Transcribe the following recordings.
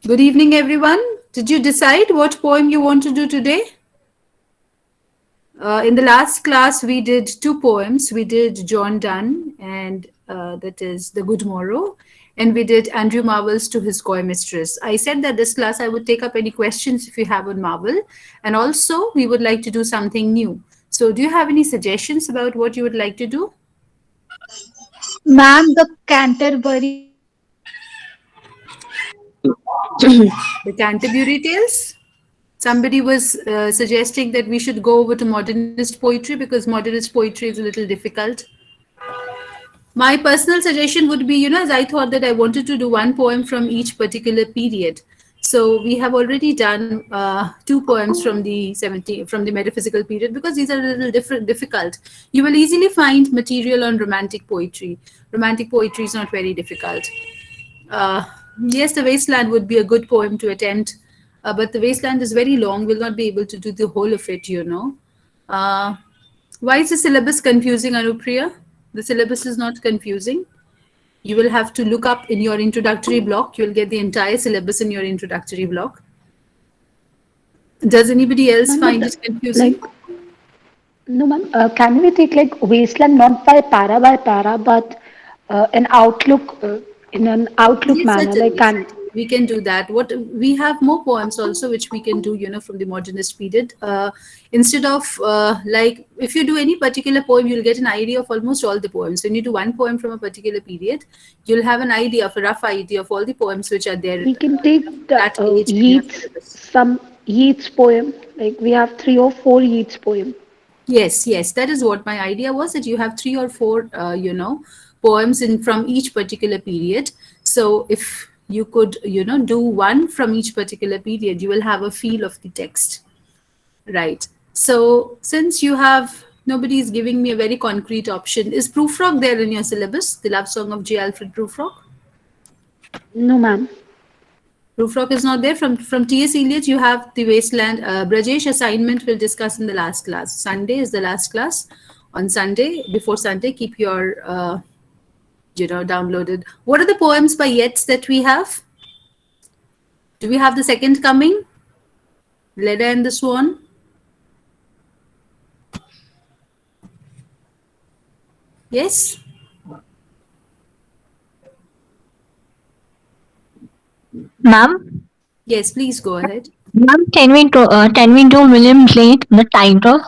Good evening, everyone. Did you decide what poem you want to do today? In the last class, we did two poems. We did John Donne, and that is The Good Morrow, and we did Andrew Marvell's To His Coy Mistress. I said that this class I would take up any questions if you have on Marvel, and also we would like to do something new. So, do you have any suggestions about what you would like to do? Ma'am, the Canterbury Tales. The Canterbury Tales? Somebody was suggesting that we should go over to modernist poetry because modernist poetry is a little difficult. My personal suggestion would be, as I thought that I wanted to do one poem from each particular period. So we have already done two poems from the 70 from the metaphysical period because these are a little difficult. You will easily find material on romantic poetry. Romantic poetry is not very difficult. Uh, yes, the wasteland would be a good poem to attempt, but the wasteland is very long. We'll not be able to do the whole of it. Uh, why is the syllabus confusing, Anupriya? The syllabus is not confusing. You will have to look up in your introductory block. You'll get the entire syllabus in your introductory block. Does anybody else Ma'am, find but it confusing? like, no, ma'am, can we take like wasteland not by para, but in an outlook Yes, manner? Like, certainly, can certainly. We can do that. What we have more poems also, which we can do, from the modernist period. Instead of like, if you do any particular poem, you'll get an idea of almost all the poems. When you do one poem from a particular period, you'll have an idea of a rough idea of all the poems which are there we can take the that age in your syllabus. Some Yeats poem? Like, we have three or four Yeats poem. Yes, yes, that is what my idea was, that you have three or four, poems in from each particular period. So if you could, do one from each particular period, you will have a feel of the text, right? So since you have nobody is giving me a very concrete option, is Proofrock there in your syllabus? The love song of J. Alfred Proofrock. No, ma'am. Proofrock is not there. From T.S. Eliot, you have The Wasteland. Brajesh assignment we'll discuss in the last class. Sunday is the last class. On Sunday, before Sunday, keep your, downloaded. What are the poems by Yeats that we have? Do we have The Second Coming? Leda and the Swan? Yes? Ma'am, Yes, please go ahead. ma'am, can we do William Blake, The Tiger?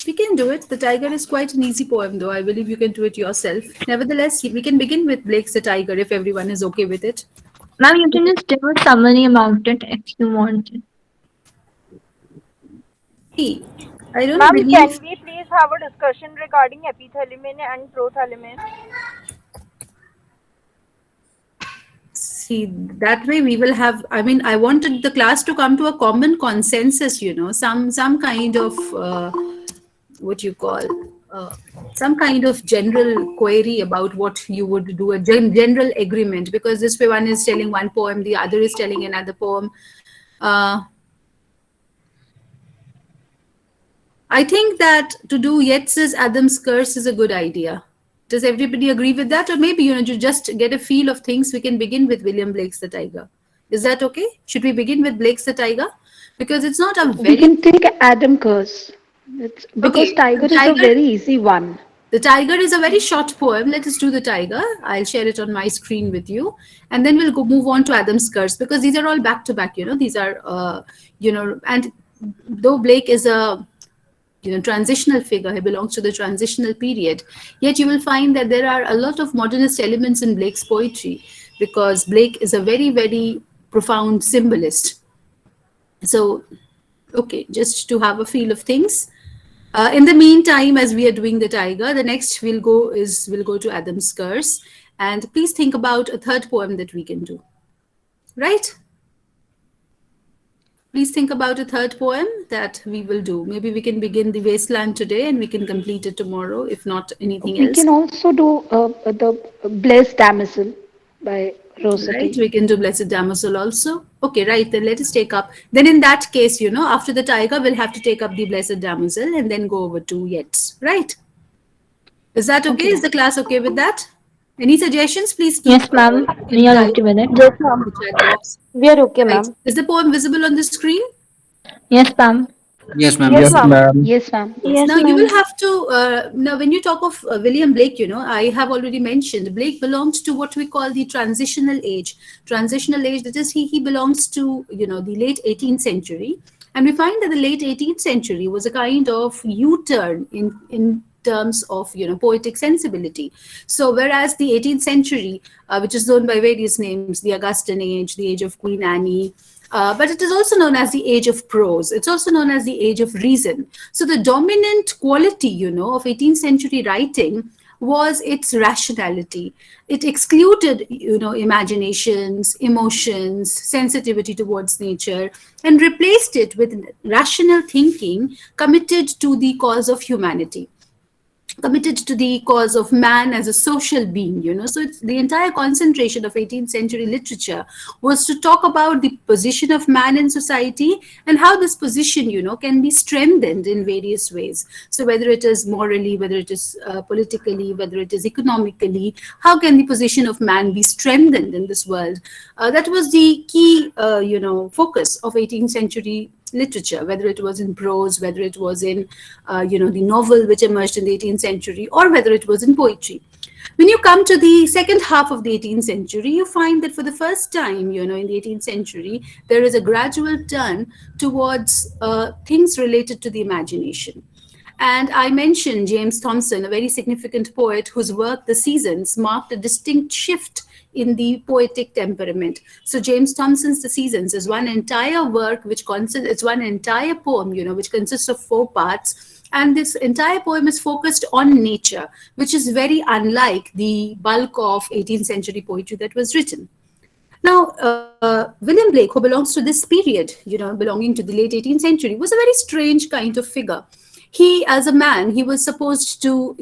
We can do it. The Tiger is quite an easy poem, though. I believe you can do it yourself. Nevertheless, we can begin with Blake's The Tiger if everyone is okay with it. Ma'am, you can just give a summary about it if you want. See, I don't Ma'am, believe. can we please have a discussion regarding epithalamine and prothalamin? See, that way we will have. I mean, I wanted the class to come to a common consensus. Some kind of what you call. Uh, some kind of general query about what you would do, a general agreement, because this way one is telling one poem, the other is telling another poem. Uh, I think that to do Yeats's Adam's Curse is a good idea. Does everybody agree with that? Or maybe, to just get a feel of things, we can begin with William Blake's The Tiger. Is that okay? Should we begin with Blake's The Tiger? Because it's not a We very. can take Adam Curse. It's because Okay, Tiger the is a Tiger. very easy one. The Tiger is a very short poem. Let us do the Tiger. I'll share it on my screen with you, and then we'll go move on to Adam's Curse because these are all back to back. These are, and though Blake is a transitional figure, he belongs to the transitional period, yet you will find that there are a lot of modernist elements in Blake's poetry because Blake is a very, very profound symbolist. So, okay, just to have a feel of things. In the meantime, as we are doing the Tiger, the next we'll go to Adam's Curse, and please think about a third poem that we can do. Right? Please think about a third poem that we will do. Maybe we can begin The Wasteland today and we can complete it tomorrow, if not anything We else. can also do the Blessed Damsel by Right? Rossetti. We can do Blessed Damsel also. Okay, right. Then let us take up. Then in that case, after the Tiger, we'll have to take up the Blessed Damsel and then go over to Yeats. Right? Is that okay? Okay, Is ma'am. the class okay with that? Any suggestions? Please keep Yes, ma'am. can We are type okay with it. Yes, in ma'am. the chat box. We are okay, Right. ma'am. Is the poem visible on the screen? Yes, ma'am. Yes, ma'am. Yes, Yes, ma'am. ma'am. Yes, ma'am. Yes. Yes, Now you will ma'am. have to. Now, when you talk of William Blake, I have already mentioned Blake belongs to what we call the transitional age. Transitional age. That is, he belongs to the late 18th century, and we find that the late 18th century was a kind of U-turn in terms of poetic sensibility. So whereas the 18th century, which is known by various names, the Augustan age, the age of Queen Anne, but it is also known as the age of prose. It's also known as the age of reason. So the dominant quality, of 18th century writing was its rationality. It excluded, imaginations, emotions, sensitivity towards nature, and replaced it with rational thinking committed to the cause of humanity, committed to the cause of man as a social being. So it's the entire concentration of 18th century literature was to talk about the position of man in society and how this position can be strengthened in various ways. So whether it is morally, whether it is politically, whether it is economically, how can the position of man be strengthened in this world? That was the key focus of 18th century literature, whether it was in prose, whether it was in, the novel which emerged in the 18th century, or whether it was in poetry. When you come to the second half of the 18th century, you find that for the first time, in the 18th century, there is a gradual turn towards things related to the imagination. And I mentioned James Thomson, a very significant poet whose work, The Seasons, marked a distinct shift in the poetic temperament. So James Thomson's The Seasons is one entire work which consists, it's one entire poem, which consists of 4 parts. And this entire poem is focused on nature, which is very unlike the bulk of 18th century poetry that was written. Now, William Blake, who belongs to this period, belonging to the late 18th century, was a very strange kind of figure. He, as a man, he was supposed to,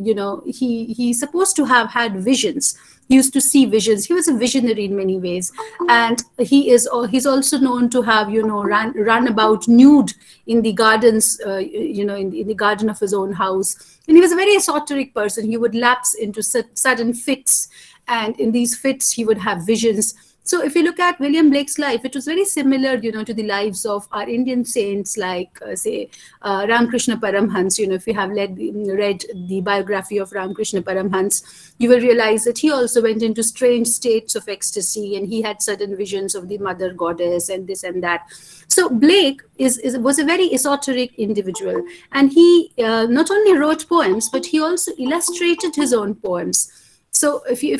he's supposed to have had visions. He used to see visions. He was a visionary in many ways, and he's also known to have, run about nude in the gardens, in the garden of his own house. And he was a very esoteric person. He would lapse into sudden fits, and in these fits, he would have visions. So if you look at William Blake's life, it was very similar, to the lives of our Indian saints like, say, Ramakrishna Paramhans. If you have read the biography of Ramakrishna Paramhans, you will realize that he also went into strange states of ecstasy, and he had certain visions of the mother goddess and this and that. So Blake was a very esoteric individual, and he not only wrote poems, but he also illustrated his own poems. So if you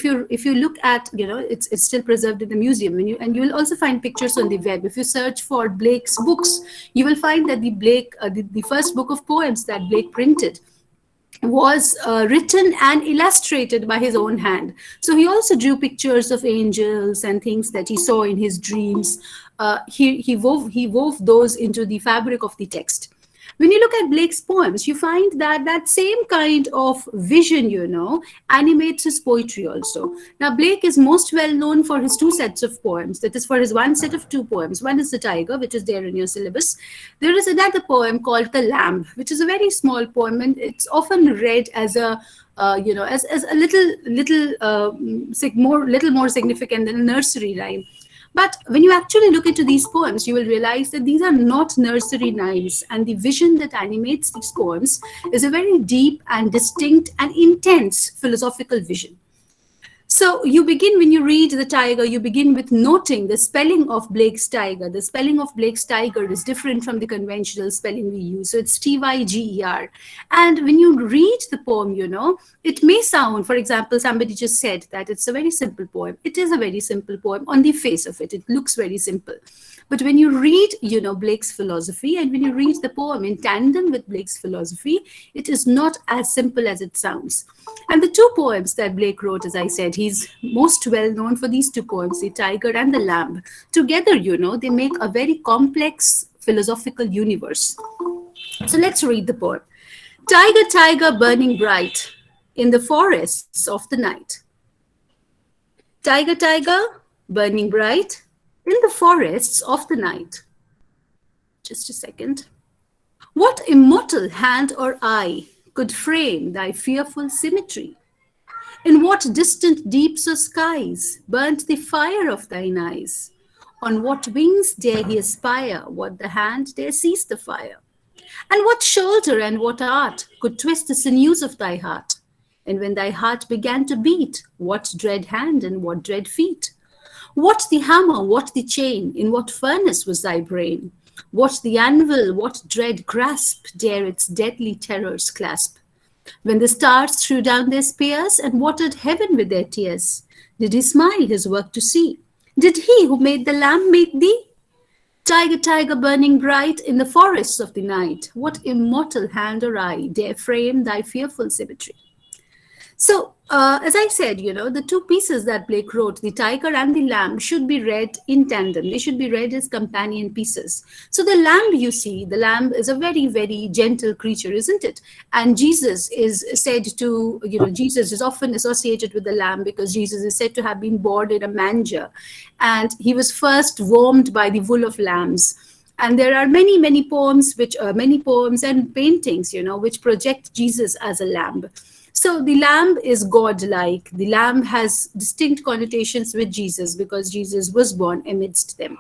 look at, it's still preserved in the museum, and you will also find pictures on the web. If you search for Blake's books, you will find that the first book of poems that Blake printed was written and illustrated by his own hand. So he also drew pictures of angels and things that he saw in his dreams. He wove those into the fabric of the text. When you look at Blake's poems, you find that that same kind of vision, animates his poetry also. Now, Blake is most well known for his 2 sets of poems. That is, for his one set of 2 poems. One is The Tiger, which is there in your syllabus. There is another poem called The Lamb, which is a very small poem, and it's often read as a as a little more significant than a nursery rhyme. But when you actually look into these poems, you will realize that these are not nursery rhymes, and the vision that animates these poems is a very deep and distinct and intense philosophical vision. So you begin, when you read The Tiger, you begin with noting the spelling of Blake's Tiger. The spelling of Blake's Tiger is different from the conventional spelling we use. So it's Tyger. And when you read the poem, it may sound, for example, somebody just said that it's a very simple poem. It is a very simple poem on the face of it. It looks very simple. But when you read, Blake's philosophy, and when you read the poem in tandem with Blake's philosophy, it is not as simple as it sounds. And the 2 poems that Blake wrote, as I said, he's most well known for these 2 poems, The Tiger and The Lamb. Together, they make a very complex philosophical universe. So let's read the poem. Tiger, tiger, burning bright in the forests of the night. Tiger, tiger, burning bright in the forests of the night. Just a second. What immortal hand or eye could frame thy fearful symmetry? In what distant deeps or skies burnt the fire of thine eyes? On what wings dare he aspire? What the hand dare seize the fire? And what shoulder and what art could twist the sinews of thy heart? And when thy heart began to beat, what dread hand and what dread feet? What the hammer, what the chain, in what furnace was thy brain? What the anvil, what dread grasp dare its deadly terrors clasp? When the stars threw down their spears and watered heaven with their tears, did he smile his work to see? Did he who made the lamb make thee? Tiger, tiger, burning bright in the forests of the night, what immortal hand or eye dare frame thy fearful symmetry? So, as I said, the two pieces that Blake wrote, the tiger and the lamb, should be read in tandem. They should be read as companion pieces. So the lamb, you see, the lamb is a very, very gentle creature, isn't it? And Jesus is said to, Jesus is often associated with the lamb because Jesus is said to have been born in a manger. And he was first warmed by the wool of lambs. And there are many, many poems, and paintings, which project Jesus as a lamb. So the lamb is God-like. The lamb has distinct connotations with Jesus because Jesus was born amidst them.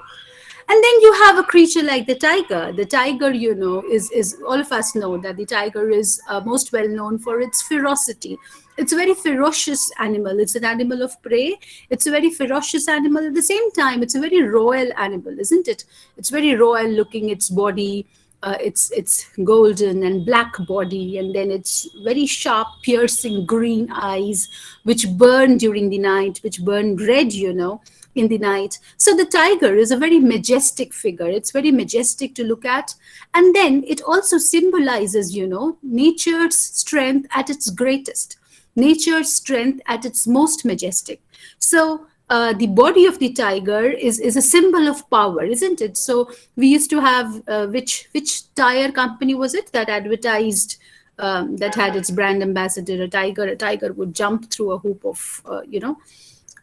And then you have a creature like the tiger. The tiger, is all of us know that the tiger is most well known for its ferocity. It's a very ferocious animal. It's an animal of prey. It's a very ferocious animal. At the same time, it's a very royal animal, isn't it? It's very royal looking, its body. It's golden and black body, and then it's very sharp, piercing green eyes, which burn during the night, which burn red, in the night. So the tiger is a very majestic figure. It's very majestic to look at. And then it also symbolizes, nature's strength at its greatest, nature's strength at its most majestic. So the body of the tiger is a symbol of power, isn't it? So we used to have, which tire company was it that advertised, that had its brand ambassador, a tiger would jump through a hoop of,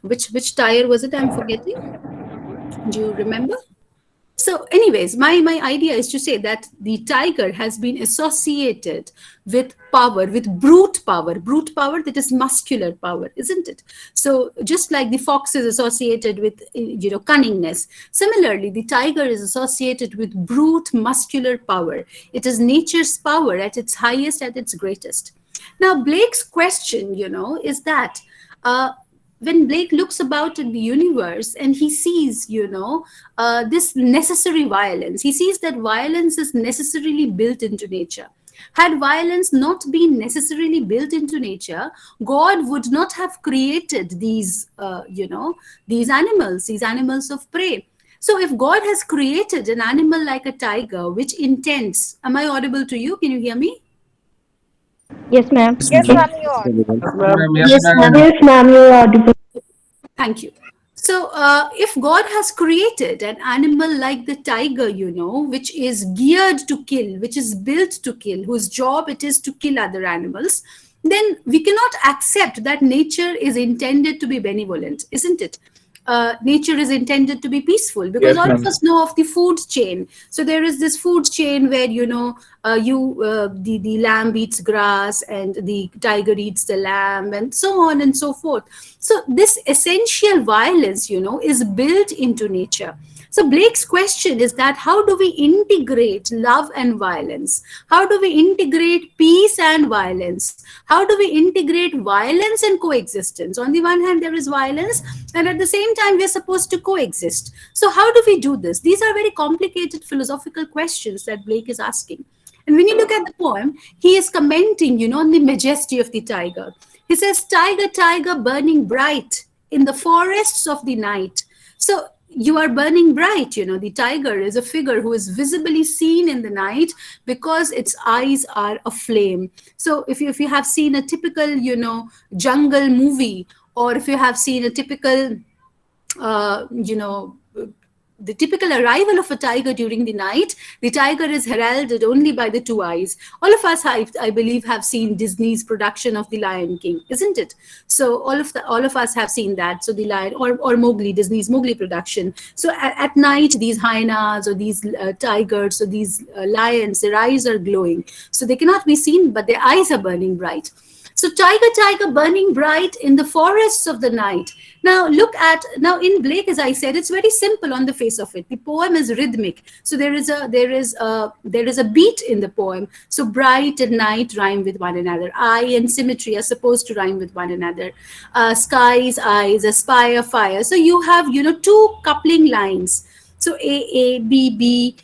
which tire was it? I'm forgetting. Do you remember? So anyways, my idea is to say that the tiger has been associated with power, with brute power that is muscular power, isn't it? So just like the fox is associated with, cunningness, similarly, the tiger is associated with brute muscular power. It is nature's power at its highest, at its greatest. Now, Blake's question, is that, when Blake looks about in the universe and he sees, this necessary violence, he sees that violence is necessarily built into nature. Had violence not been necessarily built into nature, God would not have created these animals of prey. So if God has created an animal like a tiger, which intends, am I audible to you? Can you hear me? Yes, ma'am. Yes, ma'am, you are audible. Yes, ma'am. Yes, ma'am, you're audible. Thank you. So if God has created an animal like the tiger, which is geared to kill, which is built to kill, whose job it is to kill other animals, then we cannot accept that nature is intended to be benevolent, isn't it? Nature is intended to be peaceful, because all of us know of the food chain. So there is this food chain where, the lamb eats grass and the tiger eats the lamb, and so on and so forth. So this essential violence, is built into nature. So Blake's question is that how do we integrate love and violence? How do we integrate peace and violence? How do we integrate violence and coexistence? On the one hand, there is violence, and at the same time, we're supposed to coexist. So how do we do this? These are very complicated philosophical questions that Blake is asking. And when you look at the poem, he is commenting, on the majesty of the tiger. He says, tiger, tiger, burning bright in the forests of the night. So you are burning bright, the tiger is a figure who is visibly seen in the night because its eyes are aflame. So if you have seen a typical, jungle movie, or if you have seen a typical, the typical arrival of a tiger during the night, the tiger is heralded only by the two eyes. All of us, I believe, have seen Disney's production of The Lion King, isn't it? So all of us have seen that. So the lion, or Mowgli, Disney's Mowgli production. So at night, these hyenas or these tigers or these lions, their eyes are glowing. So they cannot be seen, but their eyes are burning bright. So tiger, tiger, burning bright in the forests of the night. Now in Blake, as I said, it's very simple on the face of it. The poem is rhythmic, so there is a beat in the poem. So bright and night rhyme with one another. Eye and symmetry are supposed to rhyme with one another. Skies, eyes, aspire, fire. So you have two coupling lines. So A, B, B,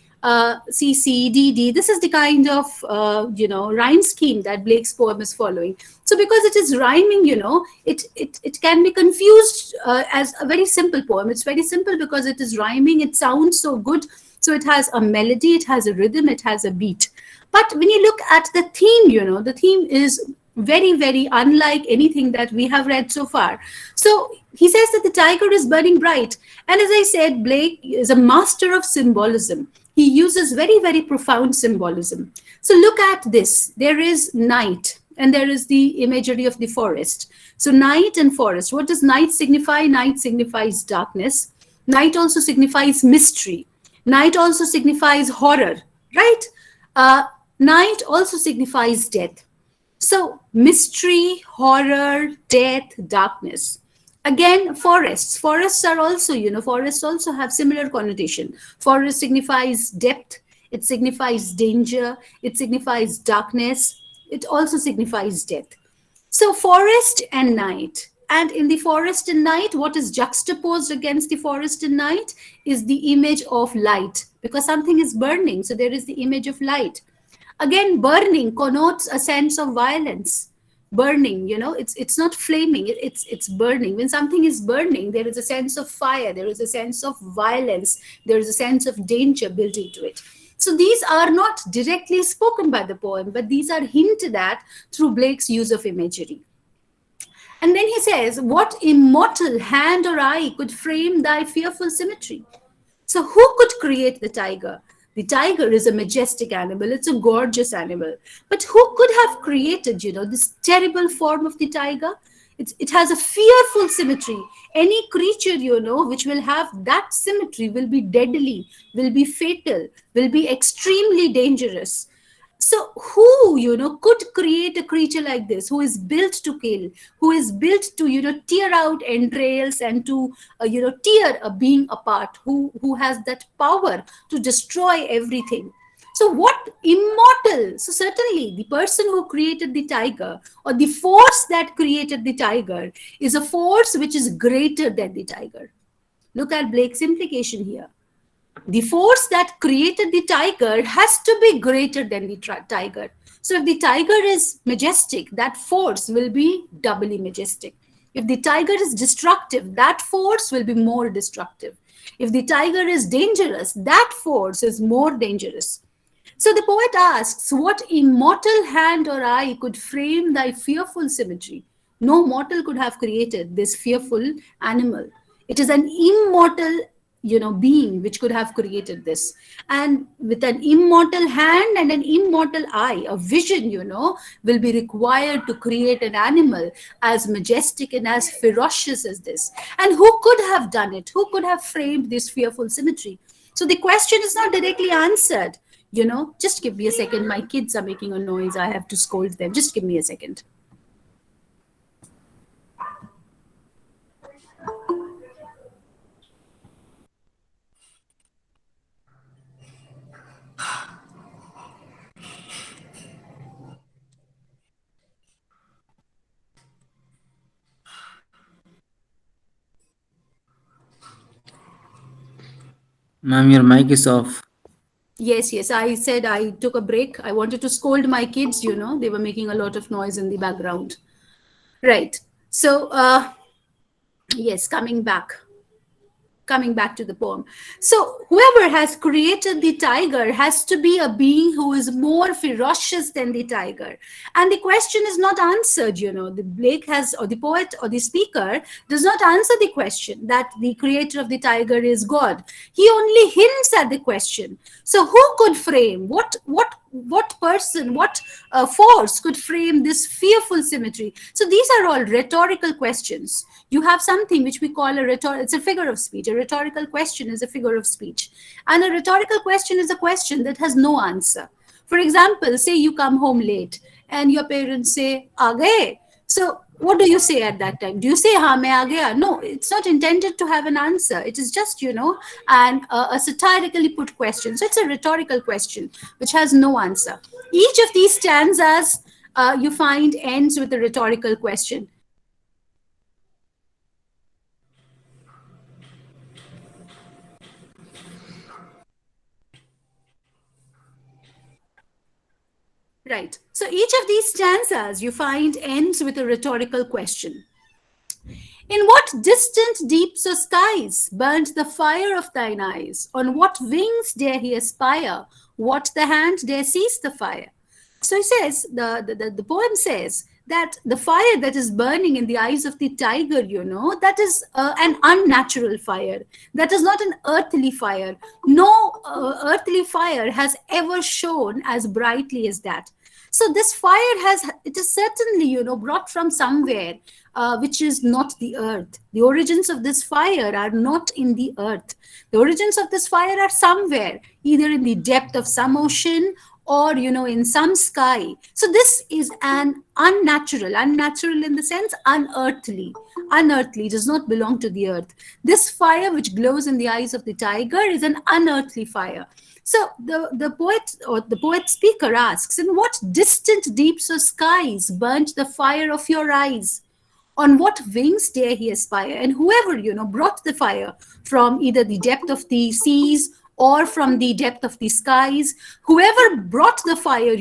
C, C, D, D. This is the kind of rhyme scheme that Blake's poem is following. So because it is rhyming, it can be confused as a very simple poem. It's very simple because it is rhyming. It sounds so good. So it has a melody, it has a rhythm, it has a beat. But when you look at the theme, the theme is very, very unlike anything that we have read so far. So he says that the tiger is burning bright. And as I said, Blake is a master of symbolism. He uses very, very profound symbolism. So look at this. There is night, and there is the imagery of the forest. So night and forest. What does night signify? Night signifies darkness. Night also signifies mystery. Night also signifies horror, right? Night also signifies death. So mystery, horror, death, darkness. Again, forests. Forests are also, forests also have similar connotation. Forest signifies depth. It signifies danger. It signifies darkness. It also signifies death. So forest and night. And in the forest and night, what is juxtaposed against the forest and night is the image of light, because something is burning. So there is the image of light. Again, burning connotes a sense of violence. Burning, it's not flaming, it's burning. When something is burning, there is a sense of fire, there is a sense of violence, there is a sense of danger built into it. So these are not directly spoken by the poem, but these are hinted at through Blake's use of imagery. And then he says, what immortal hand or eye could frame thy fearful symmetry? So who could create the tiger? The tiger is a majestic animal. It's a gorgeous animal. But who could have created, this terrible form of the tiger? It has a fearful symmetry. Any creature, which will have that symmetry will be deadly, will be fatal, will be extremely dangerous. So who, could create a creature like this, who is built to kill, who is built to, tear out entrails and to, tear a being apart, who has that power to destroy everything. So what immortal? So certainly the person who created the tiger, or the force that created the tiger, is a force which is greater than the tiger. Look at Blake's implication here. The force that created the tiger has to be greater than the tiger. So if the tiger is majestic, that force will be doubly majestic. If the tiger is destructive, that force will be more destructive. If the tiger is dangerous, that force is more dangerous. So the poet asks, what immortal hand or eye could frame thy fearful symmetry? No mortal could have created this fearful animal. It is an immortal being which could have created this. And with an immortal hand and an immortal eye, a vision, will be required to create an animal as majestic and as ferocious as this. And who could have done it? Who could have framed this fearful symmetry? So the question is not directly answered. Just give me a second. My kids are making a noise. I have to scold them. Just give me a second. Ma'am, your mic is off. Yes. I said I took a break. I wanted to scold my kids, they were making a lot of noise in the background. Right. So, yes, coming back to the poem. So whoever has created the tiger has to be a being who is more ferocious than the tiger. And the question is not answered, the Blake has, or the poet or the speaker does not answer the question that the creator of the tiger is God. He only hints at the question. So who could frame, what person, what force could frame this fearful symmetry? So these are all rhetorical questions. You have something which we call it's a figure of speech. A rhetorical question is a figure of speech. And a rhetorical question is a question that has no answer. For example, say you come home late and your parents say, "Aa gaye?" So what do you say at that time? Do you say, "Ha, main aa gaya"? No, it's not intended to have an answer. It is just, a satirically put question. So it's a rhetorical question which has no answer. Each of these stanzas you find ends with a rhetorical question. Right. So each of these stanzas you find ends with a rhetorical question. In what distant deeps or skies burnt the fire of thine eyes? On what wings dare he aspire? What the hand dare seize the fire? So he says, the poem says that the fire that is burning in the eyes of the tiger, that is an unnatural fire. That is not an earthly fire. No earthly fire has ever shone as brightly as that. So this fire it is certainly, brought from somewhere, which is not the earth. The origins of this fire are not in the earth. The origins of this fire are somewhere, either in the depth of some ocean or, in some sky. So this is an unnatural in the sense unearthly. Unearthly does not belong to the earth. This fire which glows in the eyes of the tiger is an unearthly fire. So the poet or the poet speaker asks, in what distant deeps or skies burnt the fire of your eyes? On what wings dare he aspire? And whoever, brought the fire from either the depth of the seas or from the depth of the skies, whoever brought the fire,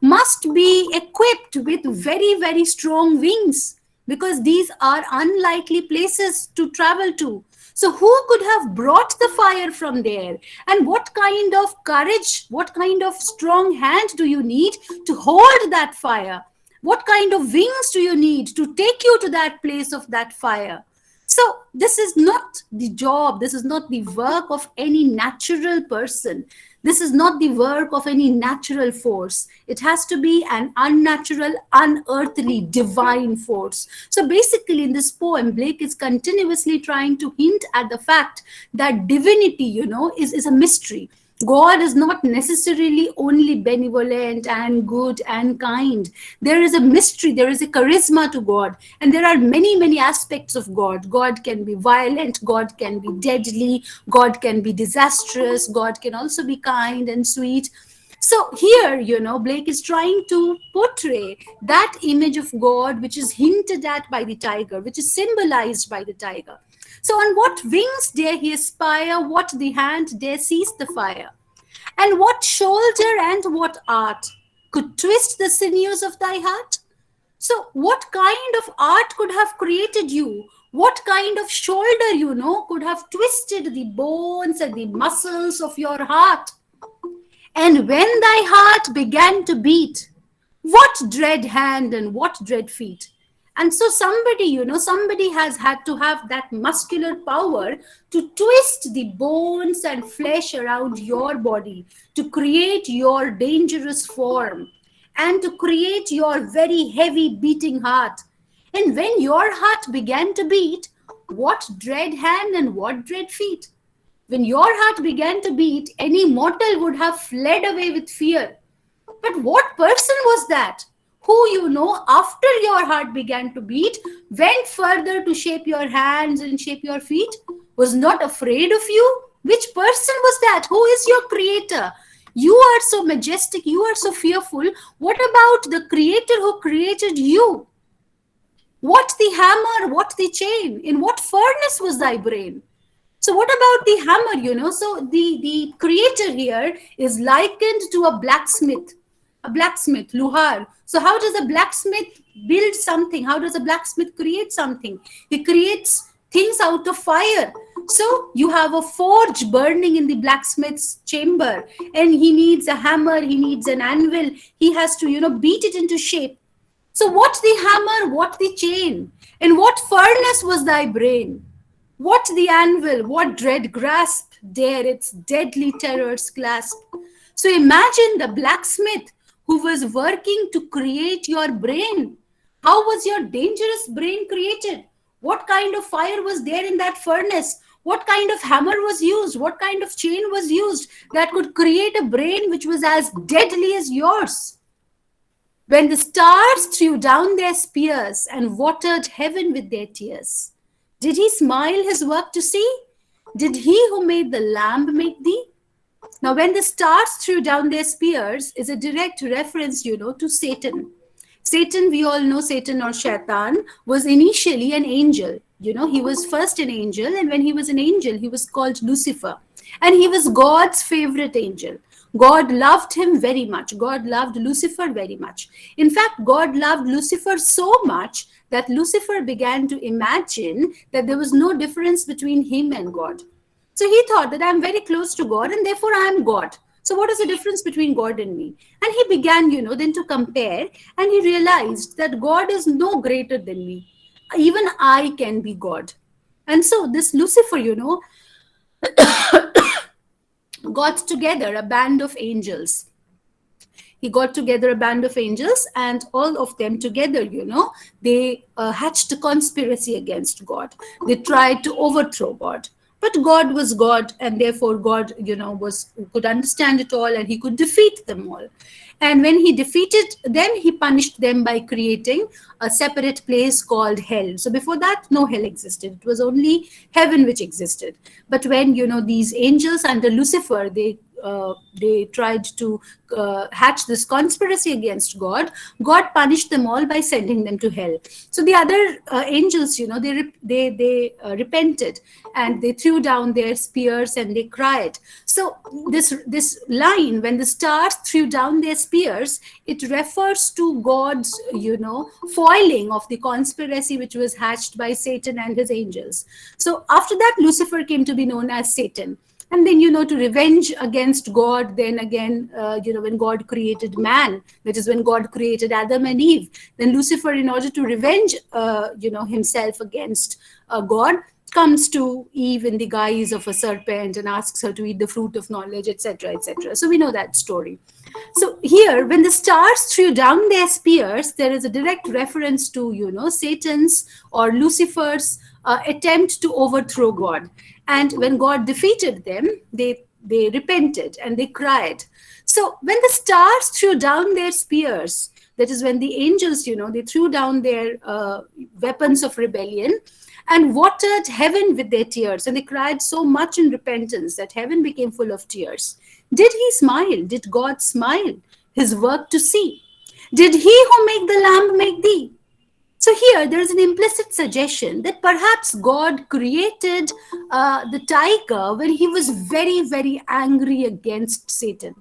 must be equipped with very, very strong wings, because these are unlikely places to travel to. So who could have brought the fire from there? And what kind of courage, what kind of strong hand do you need to hold that fire? What kind of wings do you need to take you to that place of that fire? So this is not the job, this is not the work of any natural person. This is not the work of any natural force. It has to be an unnatural, unearthly, divine force. So basically in this poem, Blake is continuously trying to hint at the fact that divinity, is a mystery. God is not necessarily only benevolent and good and kind. There is a mystery, there is a charisma to God, and there are many, many aspects of God. God can be violent, God can be deadly, God can be disastrous, God can also be kind and sweet. So here, Blake is trying to portray that image of God which is hinted at by the tiger, which is symbolized by the tiger. So on what wings dare he aspire? What the hand dare seize the fire? And what shoulder and what art could twist the sinews of thy heart? So what kind of art could have created you? What kind of shoulder, could have twisted the bones and the muscles of your heart? And when thy heart began to beat, what dread hand and what dread feet? And so somebody has had to have that muscular power to twist the bones and flesh around your body, to create your dangerous form, and to create your very heavy beating heart. And when your heart began to beat, what dread hand and what dread feet? When your heart began to beat, any mortal would have fled away with fear. But what person was that who, after your heart began to beat, went further to shape your hands and shape your feet, was not afraid of you? Which person was that? Who is your creator? You are so majestic, you are so fearful. What about the creator who created you? What the hammer, what the chain? In what furnace was thy brain? So what about the hammer, So the creator here is likened to a blacksmith, luhar. So how does a blacksmith build something? How does a blacksmith create something? He creates things out of fire. So you have a forge burning in the blacksmith's chamber, and he needs a hammer, he needs an anvil, he has to, beat it into shape. So what the hammer, what the chain? In what furnace was thy brain? What the anvil, what dread grasp dare its deadly terrors clasp? So imagine the blacksmith who was working to create your brain. How was your dangerous brain created? What kind of fire was there in that furnace? What kind of hammer was used? What kind of chain was used that could create a brain which was as deadly as yours? When the stars threw down their spears and watered heaven with their tears, did he smile his work to see? Did he who made the lamb make thee? Now, when the stars threw down their spears is a direct reference, to Satan. Satan, we all know Satan or Shaitan, was initially an angel. He was first an angel, and when he was an angel, he was called Lucifer. And he was God's favorite angel. God loved him very much. God loved Lucifer very much. In fact, God loved Lucifer so much that Lucifer began to imagine that there was no difference between him and God. So he thought that I'm very close to God and therefore I am God. So what is the difference between God and me? And he began, then to compare, and he realized that God is no greater than me. Even I can be God. And so this Lucifer, got together a band of angels. He got together a band of angels, and all of them together, they hatched a conspiracy against God. They tried to overthrow God. But God was God, and therefore God, could understand it all, and he could defeat them all. And when he defeated them, he punished them by creating a separate place called hell. So before that, no hell existed. It was only heaven which existed. But when, these angels under Lucifer, they tried to hatch this conspiracy against God, God punished them all by sending them to hell. So the other angels, they repented, and they threw down their spears and they cried. So this line, when the stars threw down their spears, it refers to God's, foiling of the conspiracy which was hatched by Satan and his angels. So after that, Lucifer came to be known as Satan. And then, to revenge against God, then again, when God created man, that is when God created Adam and Eve, then Lucifer, in order to revenge, himself against God, comes to Eve in the guise of a serpent and asks her to eat the fruit of knowledge, etc., etc. So we know that story. So here, when the stars threw down their spears, there is a direct reference to, Satan's or Lucifer's attempt to overthrow God. And when God defeated them, they repented and they cried. So when the stars threw down their spears, that is when the angels, they threw down their weapons of rebellion and watered heaven with their tears. And they cried so much in repentance that heaven became full of tears. Did he smile? Did God smile his work to see? Did he who make the lamb make thee? So here there is an implicit suggestion that perhaps God created the tiger when he was very, very angry against Satan.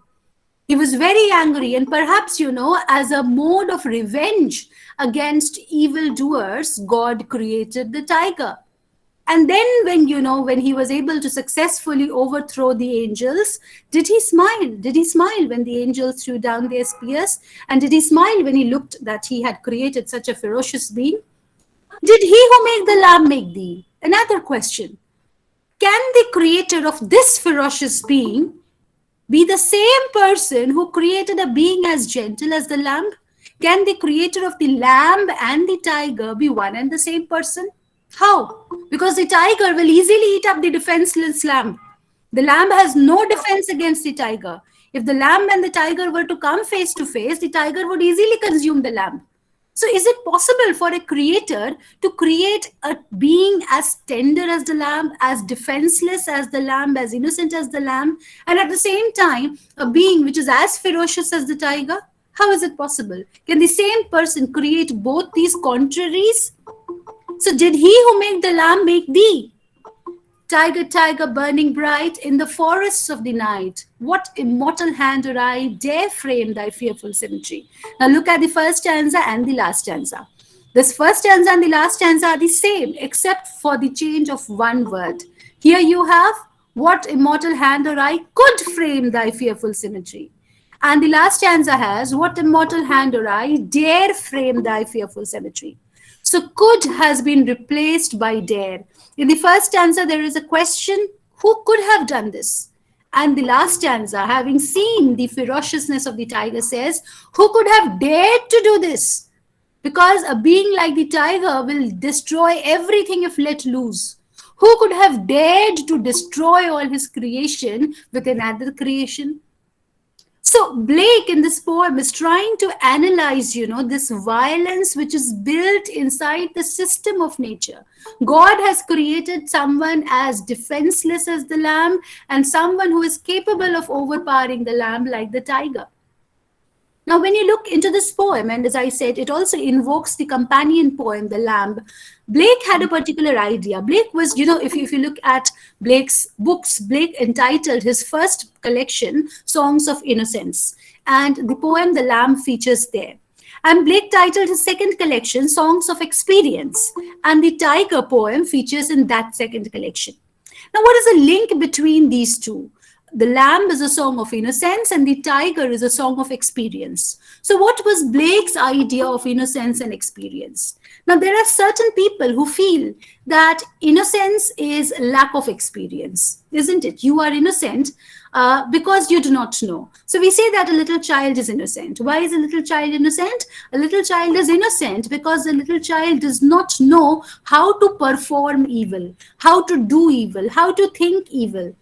He was very angry, and perhaps, as a mode of revenge against evildoers, God created the tiger. And then when he was able to successfully overthrow the angels, did he smile? Did he smile when the angels threw down their spears? And did he smile when he looked that he had created such a ferocious being? Did he who made the lamb make thee? Another question. Can the creator of this ferocious being be the same person who created a being as gentle as the lamb? Can the creator of the lamb and the tiger be one and the same person? How? Because the tiger will easily eat up the defenseless lamb. The lamb has no defense against the tiger. If the lamb and the tiger were to come face to face, the tiger would easily consume the lamb. So is it possible for a creator to create a being as tender as the lamb, as defenseless as the lamb, as innocent as the lamb, and at the same time, a being which is as ferocious as the tiger? How is it possible? Can the same person create both these contraries? So did he who made the lamb make thee? Tiger, tiger, burning bright in the forests of the night, what immortal hand or eye dare frame thy fearful symmetry? Now look at the first stanza and the last stanza. This first stanza and the last stanza are the same, except for the change of one word. Here you have, what immortal hand or eye could frame thy fearful symmetry? And the last stanza has, what immortal hand or eye dare frame thy fearful symmetry? So could has been replaced by dare. In the first stanza, there is a question, who could have done this? And the last stanza, having seen the ferociousness of the tiger, says, who could have dared to do this? Because a being like the tiger will destroy everything if let loose. Who could have dared to destroy all his creation with another creation? So Blake in this poem is trying to analyze, this violence which is built inside the system of nature. God has created someone as defenseless as the lamb and someone who is capable of overpowering the lamb like the tiger. Now, when you look into this poem, and as I said, it also invokes the companion poem, The Lamb. Blake had a particular idea. Blake was, if you look at Blake's books, Blake entitled his first collection, Songs of Innocence. And the poem, The Lamb, features there. And Blake titled his second collection, Songs of Experience. And the tiger poem features in that second collection. Now, what is the link between these two? The lamb is a song of innocence and the tiger is a song of experience. So what was Blake's idea of innocence and experience? Now, there are certain people who feel that innocence is lack of experience, isn't it? You are innocent because you do not know. So we say that a little child is innocent. Why is a little child innocent? A little child is innocent because the little child does not know how to perform evil, how to do evil, how to think evil.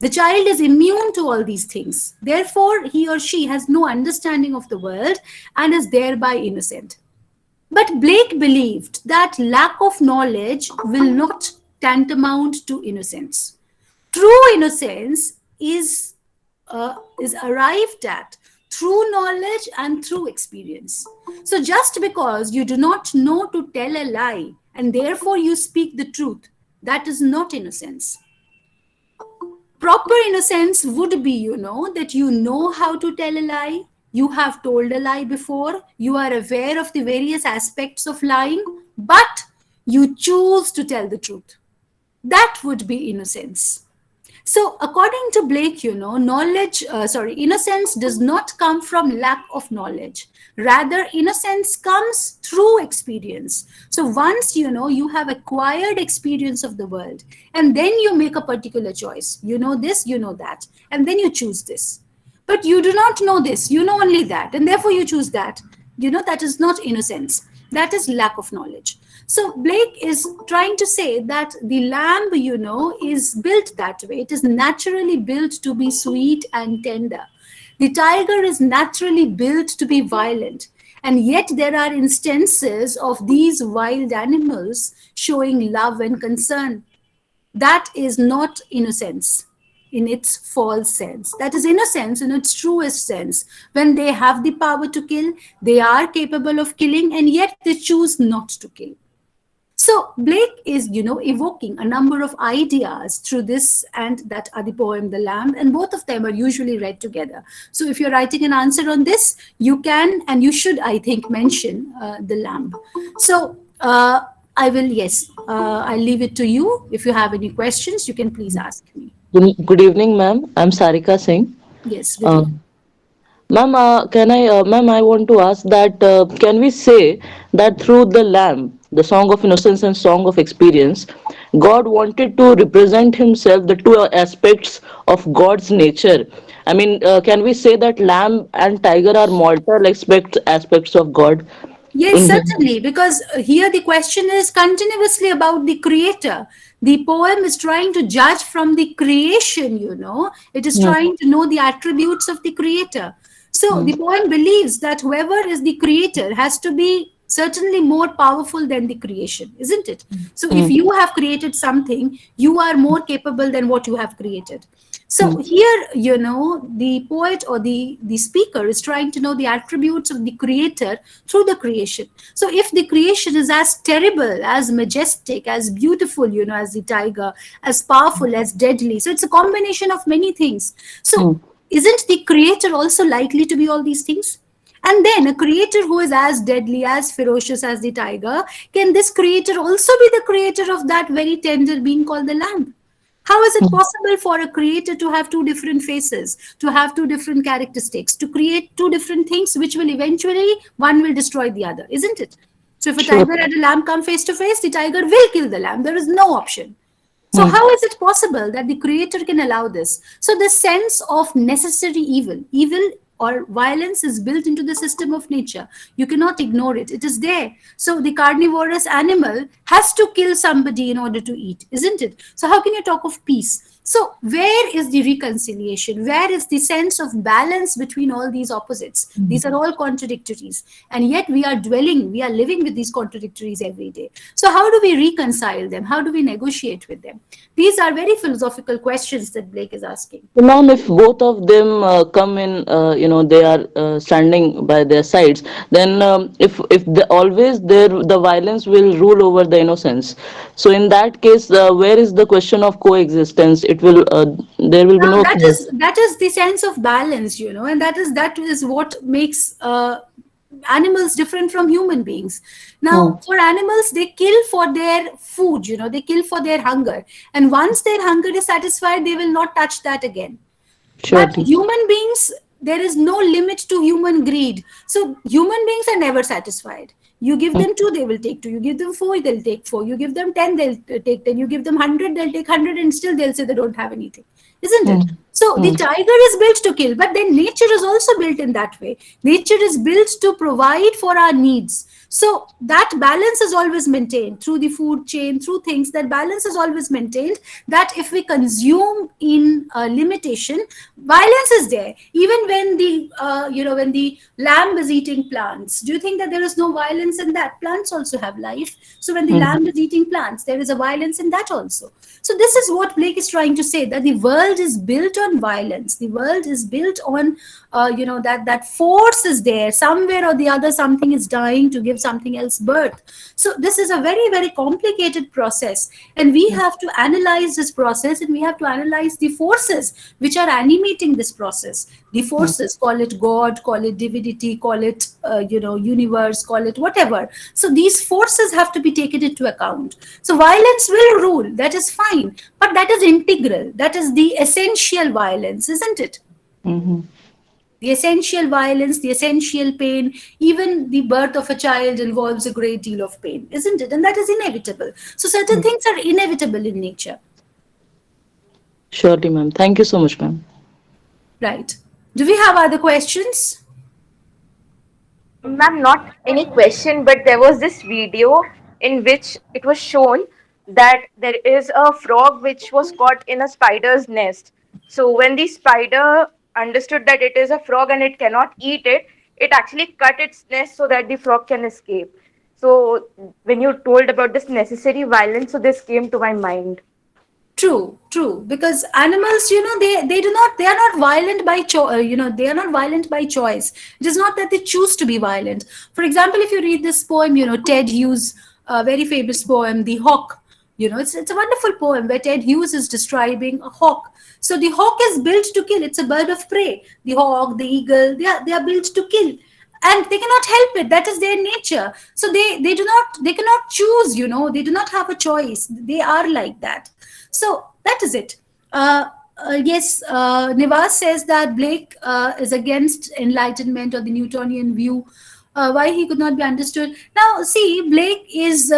The child is immune to all these things. Therefore, he or she has no understanding of the world and is thereby innocent. But Blake believed that lack of knowledge will not tantamount to innocence. True innocence is arrived at through knowledge and through experience. So just because you do not know to tell a lie and therefore you speak the truth, that is not innocence. Proper innocence would be, that you know how to tell a lie, you have told a lie before, you are aware of the various aspects of lying, but you choose to tell the truth. That would be innocence. So according to Blake, innocence does not come from lack of knowledge. Rather, innocence comes through experience. So once, you have acquired experience of the world, and then you make a particular choice. You know this, you know that, and then you choose this. But you do not know this, you know only that, and therefore you choose that. That is not innocence. That is lack of knowledge. So Blake is trying to say that the lamb, is built that way. It is naturally built to be sweet and tender. The tiger is naturally built to be violent. And yet there are instances of these wild animals showing love and concern. That is not innocence in its false sense. That is innocence in its truest sense. When they have the power to kill, they are capable of killing, and yet they choose not to kill. So Blake is, evoking a number of ideas through this and that other poem, The Lamb, and both of them are usually read together. So if you're writing an answer on this, you can and you should, I think, mention The Lamb. So I'll leave it to you. If you have any questions, you can please ask me. Good evening, ma'am. I'm Sarika Singh. Yes, good evening. Ma'am, ma'am, I want to ask that can we say that through the Lamb, the Song of Innocence and Song of Experience, God wanted to represent Himself, the two aspects of God's nature? I mean, can we say that Lamb and Tiger are mortal aspects of God? Yes, certainly, because here the question is continuously about the creator. The poem is trying to judge from the creation, It is trying to know the attributes of the creator. So the poem believes that whoever is the creator has to be certainly more powerful than the creation, isn't it? So if you have created something, you are more capable than what you have created. So here, the poet or the speaker is trying to know the attributes of the creator through the creation. So if the creation is as terrible, as majestic, as beautiful, as the tiger, as powerful, as deadly, so it's a combination of many things. So isn't the creator also likely to be all these things? And then a creator who is as deadly, as ferocious as the tiger, can this creator also be the creator of that very tender being called the lamb? How is it possible for a creator to have two different faces, to have two different characteristics, to create two different things which will eventually, one will destroy the other, isn't it? So if a tiger and a lamb come face to face, the tiger will kill the lamb. There is no option. So how is it possible that the creator can allow this? So the sense of necessary evil or violence is built into the system of nature. You cannot ignore it. It is there. So the carnivorous animal has to kill somebody in order to eat, isn't it? So how can you talk of peace? So where is the reconciliation? Where is the sense of balance between all these opposites? These are all contradictories. And yet we are living with these contradictories every day. So how do we reconcile them? How do we negotiate with them? These are very philosophical questions that Blake is asking. So, ma'am, if both of them come in, they are standing by their sides, then if always the violence will rule over the innocence. So in that case, where is the question of coexistence? There will be Now no. that is the sense of balance, and that is what makes animals different from human beings. Hmm. Now, for animals, they kill for their food, they kill for their hunger, and once their hunger is satisfied, they will not touch that again. But Surely. human beings, there is no limit to human greed. So human beings are never satisfied. You give them two, they will take two. You give them four, they'll take four. You give them 10, they'll take 10. You give them 100, they'll take 100, and still they'll say they don't have anything. Isn't Hmm. it? So the Hmm. tiger is built to kill, but then nature is also built in that way. Nature is built to provide for our needs. So that balance is always maintained through the food chain, through things. That balance is always maintained. That if we consume in limitation, violence is there. Even when the lamb is eating plants, do you think that there is no violence in that? Plants also have life. So when the Hmm. lamb is eating plants, there is a violence in that also. So this is what Blake is trying to say, that the world is built on violence. The world is built on, that force is there. Somewhere or the other, something is dying to give something else birth. So this is a very, very complicated process. And we have to analyze this process, and we have to analyze the forces which are animating this process. The forces, call it God, call it divinity, call it, universe, call it whatever. So these forces have to be taken into account. So violence will rule, that is fine, but that is integral. That is the essential violence, isn't it? Mhm. The essential violence, the essential pain, even the birth of a child involves a great deal of pain, isn't it? And that is inevitable. So certain things are inevitable in nature, Surely, ma'am. Thank you so much, ma'am. right? Do we have other questions? Ma'am, not any question, but there was this video in which it was shown that there is a frog which was caught in a spider's nest. So when the spider understood that it is a frog and it cannot eat it, it actually cut its nest so that the frog can escape. So when you told about this necessary violence, so this came to my mind. True. Because animals, they are not violent by choice. They are not violent by choice. It is not that they choose to be violent. For example, if you read this poem, Ted Hughes, a very famous poem, The Hawk. It's a wonderful poem where Ted Hughes is describing a hawk. So the hawk is built to kill. It's a bird of prey. The hawk, the eagle, they are built to kill, and they cannot help it. That is their nature. So they cannot choose. They do not have a choice. They are like that. So that is it. Yes, Nivas says that Blake is against enlightenment or the Newtonian view. Why he could not be understood. Now, see, Blake is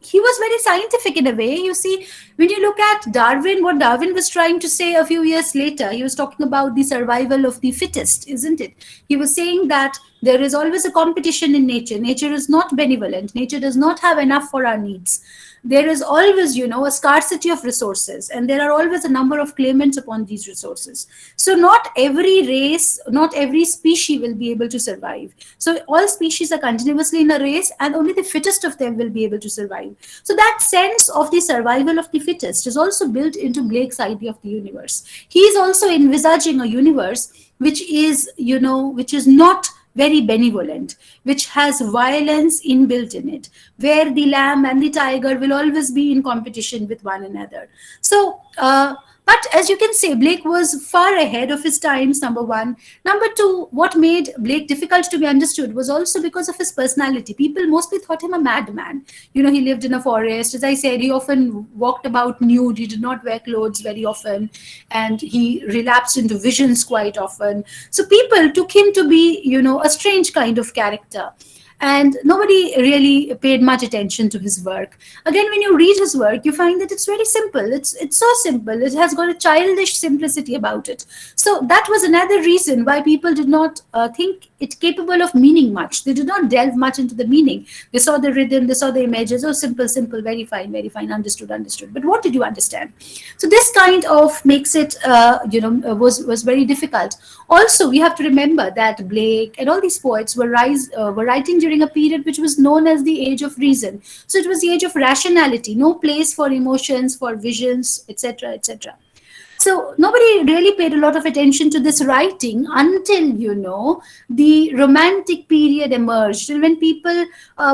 he was very scientific in a way. You see, when you look at Darwin, what Darwin was trying to say a few years later, he was talking about the survival of the fittest, isn't it? He was saying that there is always a competition in nature. Nature is not benevolent. Nature does not have enough for our needs. There is always, a scarcity of resources, and there are always a number of claimants upon these resources. So not every race, not every species will be able to survive. So all species are continuously in a race, and only the fittest of them will be able to survive. So that sense of the survival of the fittest is also built into Blake's idea of the universe. He is also envisaging a universe which is, which is not very benevolent, which has violence inbuilt in it, where the lamb and the tiger will always be in competition with one another. So, but as you can say, Blake was far ahead of his times, number one. Number two, what made Blake difficult to be understood was also because of his personality. People mostly thought him a madman. He lived in a forest. As I said, he often walked about nude. He did not wear clothes very often. And he relapsed into visions quite often. So people took him to be, a strange kind of character. and nobody really paid much attention to his work. Again, when you read his work, you find that it's very simple. It's so simple. It has got a childish simplicity about it. So that was another reason why people did not think it capable of meaning much. They did not delve much into the meaning. They saw the rhythm, they saw the images. Oh, simple, simple, very fine, understood, understood. But what did you understand? So this kind of makes it, was very difficult. Also, we have to remember that Blake and all these poets were writing during a period which was known as the Age of Reason. So it was the age of rationality, no place for emotions, for visions, etc., etc. So nobody really paid a lot of attention to this writing until, the Romantic period emerged. And when people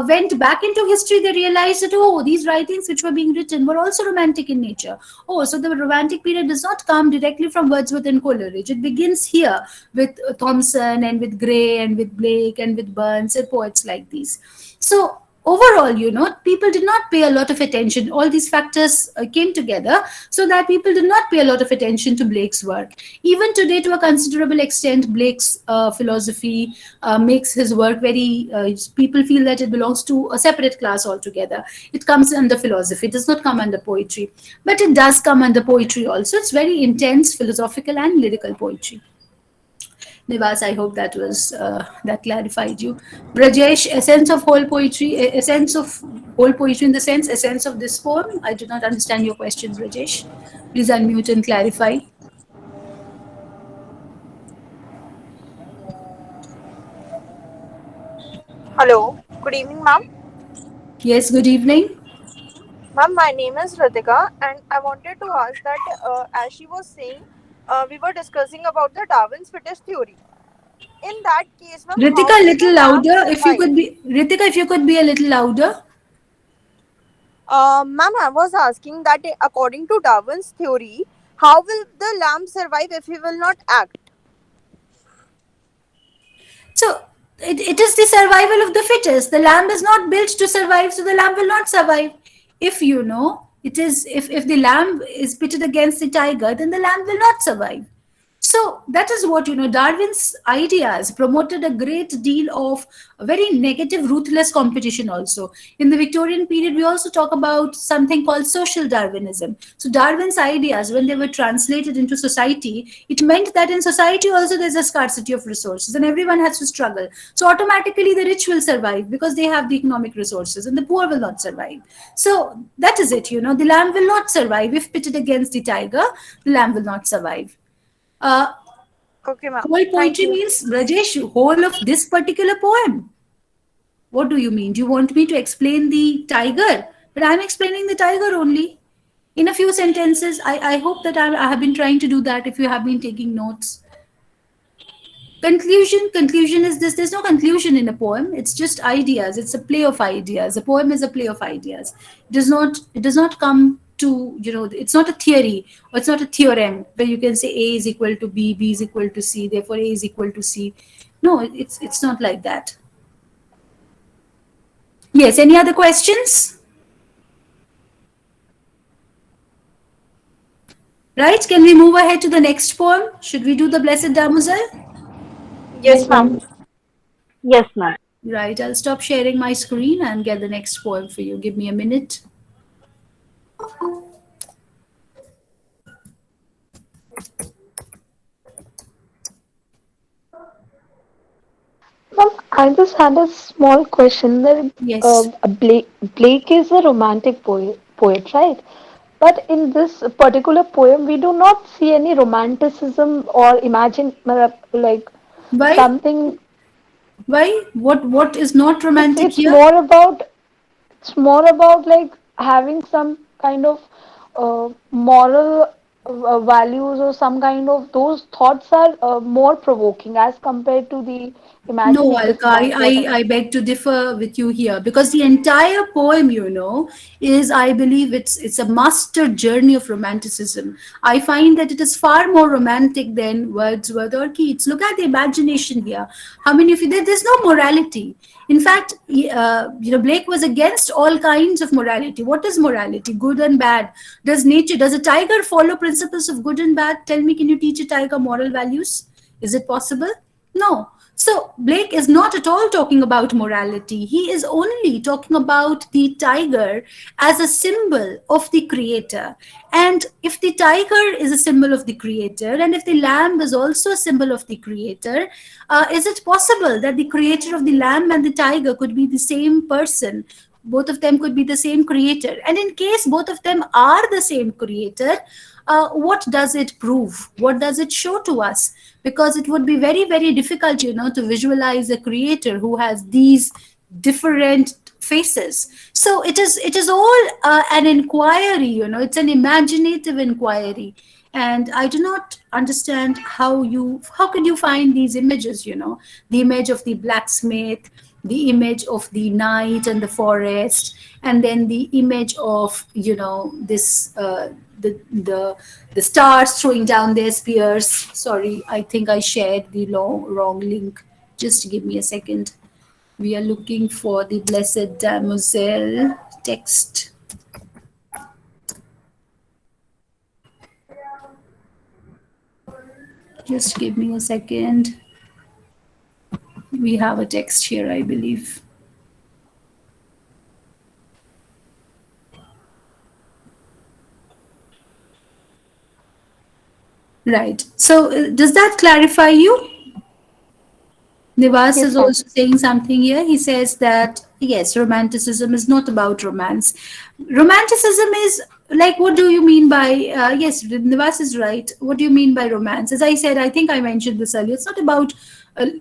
went back into history, they realized that, oh, these writings which were being written were also romantic in nature. Oh, so the Romantic period does not come directly from Wordsworth and Coleridge. It begins here with Thomson and with Gray and with Blake and with Burns and poets like these. So overall, people did not pay a lot of attention. All these factors came together so that people did not pay a lot of attention to Blake's work. Even today, to a considerable extent, Blake's philosophy makes his work very, people feel that it belongs to a separate class altogether. It comes under philosophy, it does not come under poetry. But it does come under poetry also. It's very intense philosophical and lyrical poetry. Nivas, I hope that clarified you. Brajesh, essence of whole poetry, essence of whole poetry in the sense, essence of this poem. I do not understand your question, Brajesh. Please unmute and clarify. Hello, good evening, ma'am. Yes, good evening. Ma'am, my name is Ritika, and I wanted to ask that as she was saying, we were discussing about the Darwin's fittest theory. In that case, ma'am, how Ritika, a will little the lamb louder. If you survive? could be, Ritika, if you could be a little louder. Ma'am, I was asking that according to Darwin's theory, how will the lamb survive if he will not act? So it is the survival of the fittest. The lamb is not built to survive, so the lamb will not survive. If it is, if the lamb is pitted against the tiger, then the lamb will not survive. So that is what, Darwin's ideas promoted a great deal of very negative, ruthless competition also. In the Victorian period, we also talk about something called social Darwinism. So Darwin's ideas, when they were translated into society, it meant that in society also there's a scarcity of resources and everyone has to struggle. So automatically the rich will survive because they have the economic resources and the poor will not survive. So that is it, the lamb will not survive. If pitted against the tiger, the lamb will not survive. Uh, Okay, ma'am. Whole Thank poetry you. means, Rajesh, whole of this particular poem. What do you mean? Do you want me to explain the tiger? But I'm explaining the tiger only in a few sentences. I hope that I have been trying to do that if you have been taking notes. Conclusion is this: there's no conclusion in a poem. It's just ideas. It's a play of ideas. A poem is a play of ideas. It does not come to, it's not a theory or it's not a theorem where you can say A is equal to B is equal to C, therefore A is equal to C. No, it's not like that. Yes, any other questions? Right, can we move ahead to the next poem? Should we do the Blessed Damsel? Yes, ma'am. Yes, ma'am. Right, I'll stop sharing my screen and get the next poem for you. Give me a minute. Ma'am, I just had a small question. That Yes. Blake is a romantic poet, right? But in this particular poem, we do not see any romanticism or imagine like Why? something. Why? What is not It's romantic it's here? more about it's more about like having some kind of moral values or some kind of those thoughts are more provoking as compared to the No, imaginative Alka, part. What I I beg to differ with you here because the entire poem, is, I believe, it's a master journey of romanticism. I find that it is far more romantic than Wordsworth or Keats. Look at the imagination here. How many of you? There's no morality. In fact, Blake was against all kinds of morality. What is morality? Good and bad. Does a tiger follow principles of good and bad? Tell me, can you teach a tiger moral values? Is it possible? No. So Blake is not at all talking about morality. He is only talking about the tiger as a symbol of the creator. And if the tiger is a symbol of the creator, and if the lamb is also a symbol of the creator, is it possible that the creator of the lamb and the tiger could be the same person? Both of them could be the same creator. And in case both of them are the same creator, what does it prove? What does it show to us? Because it would be very, very difficult, to visualize a creator who has these different faces. So it is all an inquiry, it's an imaginative inquiry. And I do not understand how could you find these images, the image of the blacksmith, the image of the night and the forest, and then the image of this the stars throwing down their spears. Sorry, I think I shared the wrong link. Just give me a second. We are looking for the blessed damsel text. Just give me a second. We have a text here, I believe. Right. So, does that clarify you? Nivas Yes, is ma'am. also saying something here. He says that, yes, romanticism is not about romance. Romanticism is like, what do you mean by, yes, Nivas is right. What do you mean by romance? As I said, I think I mentioned this earlier. It's not about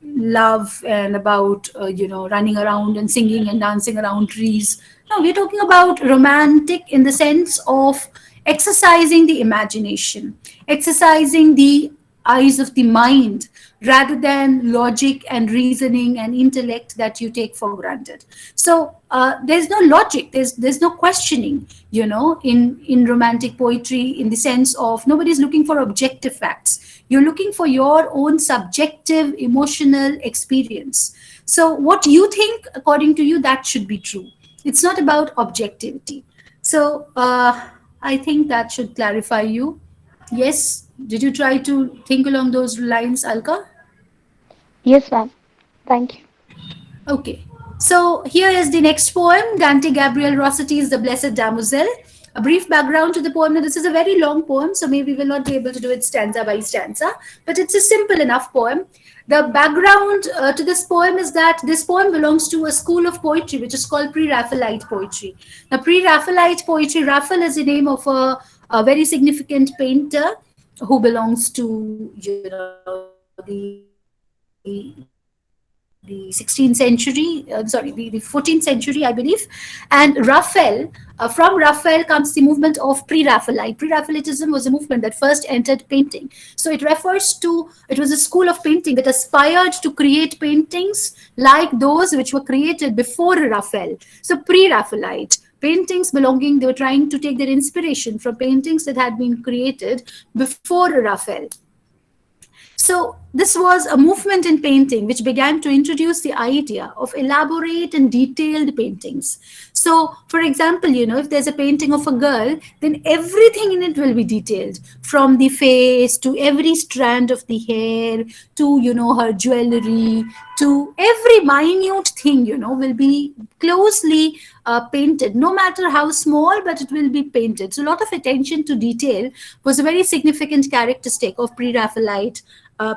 love and about, running around and singing and dancing around trees. No, we're talking about romantic in the sense of exercising the imagination, exercising the eyes of the mind rather than logic and reasoning and intellect that you take for granted. So there's no logic, there's no questioning, in romantic poetry, in the sense of nobody's looking for objective facts. You're looking for your own subjective emotional experience. So what you think, according to you, that should be true. It's not about objectivity. So I think that should clarify you. Yes. Did you try to think along those lines, Alka? Yes, ma'am. Thank you. Okay. So here is the next poem, Dante Gabriel Rossetti's The Blessed Damozel. A brief background to the poem. Now, this is a very long poem, so maybe we'll not be able to do it stanza by stanza, but it's a simple enough poem. The background to this poem is that this poem belongs to a school of poetry which is called Pre-Raphaelite poetry. Now, Pre-Raphaelite poetry, Raphael is the name of a very significant painter who belongs to, the 16th century, the 14th century, I believe. And Raphael, from Raphael comes the movement of Pre-Raphaelite. Pre-Raphaelitism was a movement that first entered painting. So it was a school of painting that aspired to create paintings like those which were created before Raphael. So Pre-Raphaelite. Paintings belonging, they were trying to take their inspiration from paintings that had been created before Raphael. So this was a movement in painting which began to introduce the idea of elaborate and detailed paintings. So, for example, if there's a painting of a girl, then everything in it will be detailed, from the face to every strand of the hair to, her jewelry, to every minute thing, will be closely painted, no matter how small, but it will be painted. So a lot of attention to detail was a very significant characteristic of Pre-Raphaelite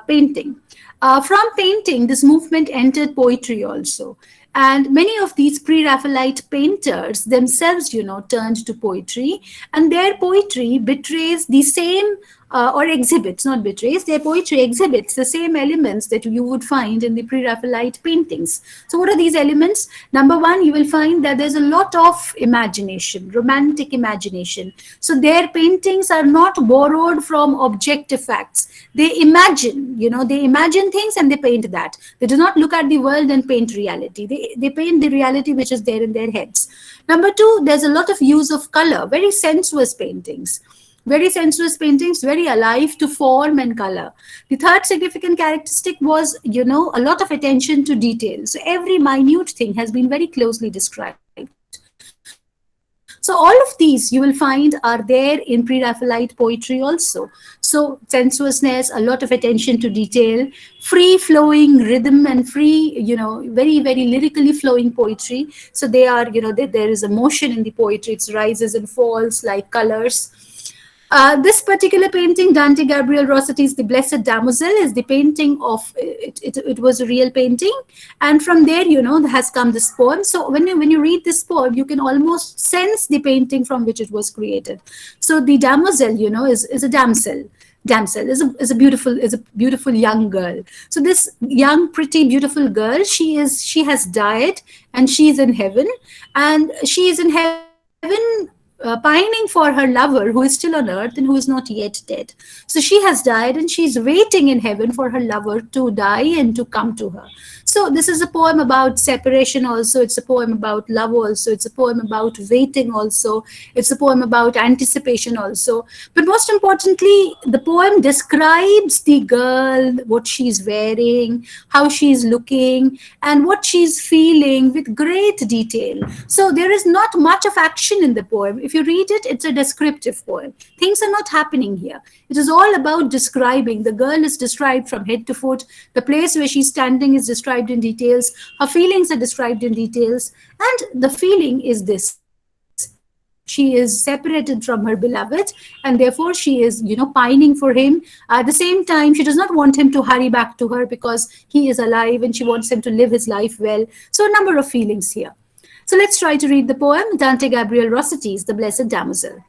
painting. From painting, this movement entered poetry also. And many of these Pre-Raphaelite painters themselves, turned to poetry, and their poetry betrays the same, or exhibits, not betrays, their poetry exhibits the same elements that you would find in the Pre-Raphaelite paintings. So what are these elements? Number one, you will find that there's a lot of imagination, romantic imagination. So their paintings are not borrowed from objective facts. They imagine, they imagine things and they paint that. They do not look at the world and paint reality. They paint the reality which is there in their heads. Number two, there's a lot of use of color, very sensuous paintings. Very sensuous paintings, very alive to form and color. The third significant characteristic was, a lot of attention to detail. So every minute thing has been very closely described. So So all of these you will find are there in pre-Raphaelite poetry also. So sensuousness, a lot of attention to detail, free flowing rhythm and free, very, very lyrically flowing poetry. So they are, there is a motion in the poetry. It rises and falls like colors. This particular painting, Dante Gabriel Rossetti's The Blessed Damozel, is the painting of it. It was a real painting, and from there, has come this poem. So when you read this poem, you can almost sense the painting from which it was created. So the damozel, is a damsel. Damsel is a beautiful young girl. So this young, pretty, beautiful girl, she has died, and she's in heaven, and she is in heaven, pining for her lover who is still on earth and who is not yet dead. So she has died and she's waiting in heaven for her lover to die and to come to her. So this is a poem about separation also. It's a poem about love also. It's a poem about waiting also. It's a poem about anticipation also. But most importantly, the poem describes the girl, what she's wearing, how she's looking, and what she's feeling with great detail. So there is not much of action in the poem. If you read it, it's a descriptive poem. Things are not happening here. It is all about describing. The girl is described from head to foot. The place where she's standing is described in details. Her feelings are described in details. And the feeling is this. She is separated from her beloved, and therefore she is, pining for him. At the same time, she does not want him to hurry back to her because he is alive and she wants him to live his life well. So a number of feelings here. So let's try to read the poem, Dante Gabriel Rossetti's The Blessed Damozel.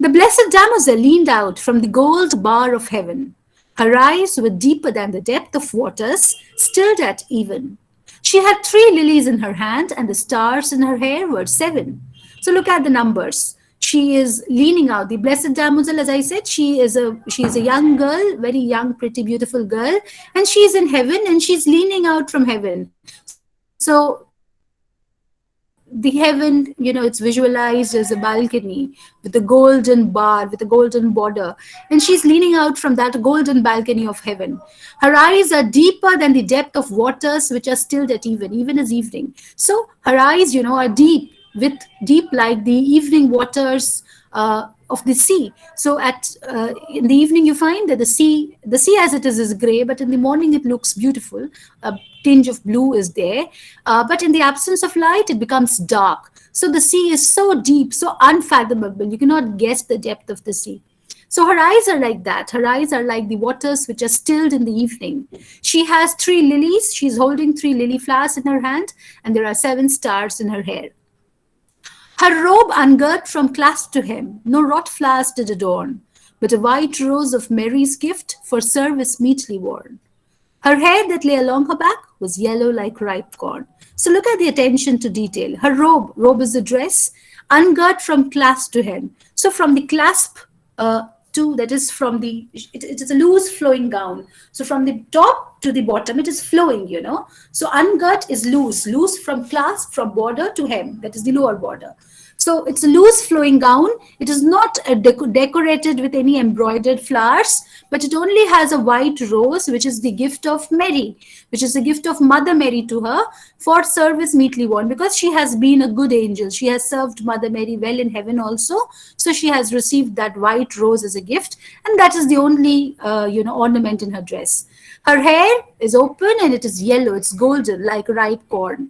The blessed damozel leaned out from the gold bar of heaven. Her eyes were deeper than the depth of waters, stilled at even. She had 3 lilies in her hand, and the stars in her hair were 7. So look at the numbers. She is leaning out. The blessed damozel, as I said, she is a young girl, very young, pretty, beautiful girl, and she's in heaven and she's leaning out from heaven. So the heaven, it's visualized as a balcony with a golden bar, with a golden border, and she's leaning out from that golden balcony of heaven. Her eyes are deeper than the depth of waters which are stilled at even as evening. So her eyes, are deep like the evening waters of the sea. So in the evening you find that the sea as it is gray, but in the morning it looks beautiful. A tinge of blue is there, but in the absence of light it becomes dark. So the sea is so deep, so unfathomable, you cannot guess the depth of the sea. So her eyes are like that. Her eyes are like the waters which are stilled in the evening. She has 3 lilies. She's holding 3 lily flowers in her hand, and there are 7 stars in her hair. Her robe ungirt from clasp to hem, no wrought flowers did adorn, but a white rose of Mary's gift for service meetly worn. Her hair that lay along her back was yellow like ripe corn. So look at the attention to detail. Her robe is a dress, ungirt from clasp to hem. So from the clasp that is from it is a loose flowing gown. So from the top to the bottom, it is flowing, So ungirt is loose from clasp, from border to hem, that is the lower border. So it's a loose flowing gown. It is not decorated with any embroidered flowers, but it only has a white rose, which is the gift of Mary, which is the gift of Mother Mary to her for service meetly won, because she has been a good angel. She has served Mother Mary well in heaven also. So she has received that white rose as a gift, and that is the only, ornament in her dress. Her hair is open and it is yellow. It's golden like ripe corn.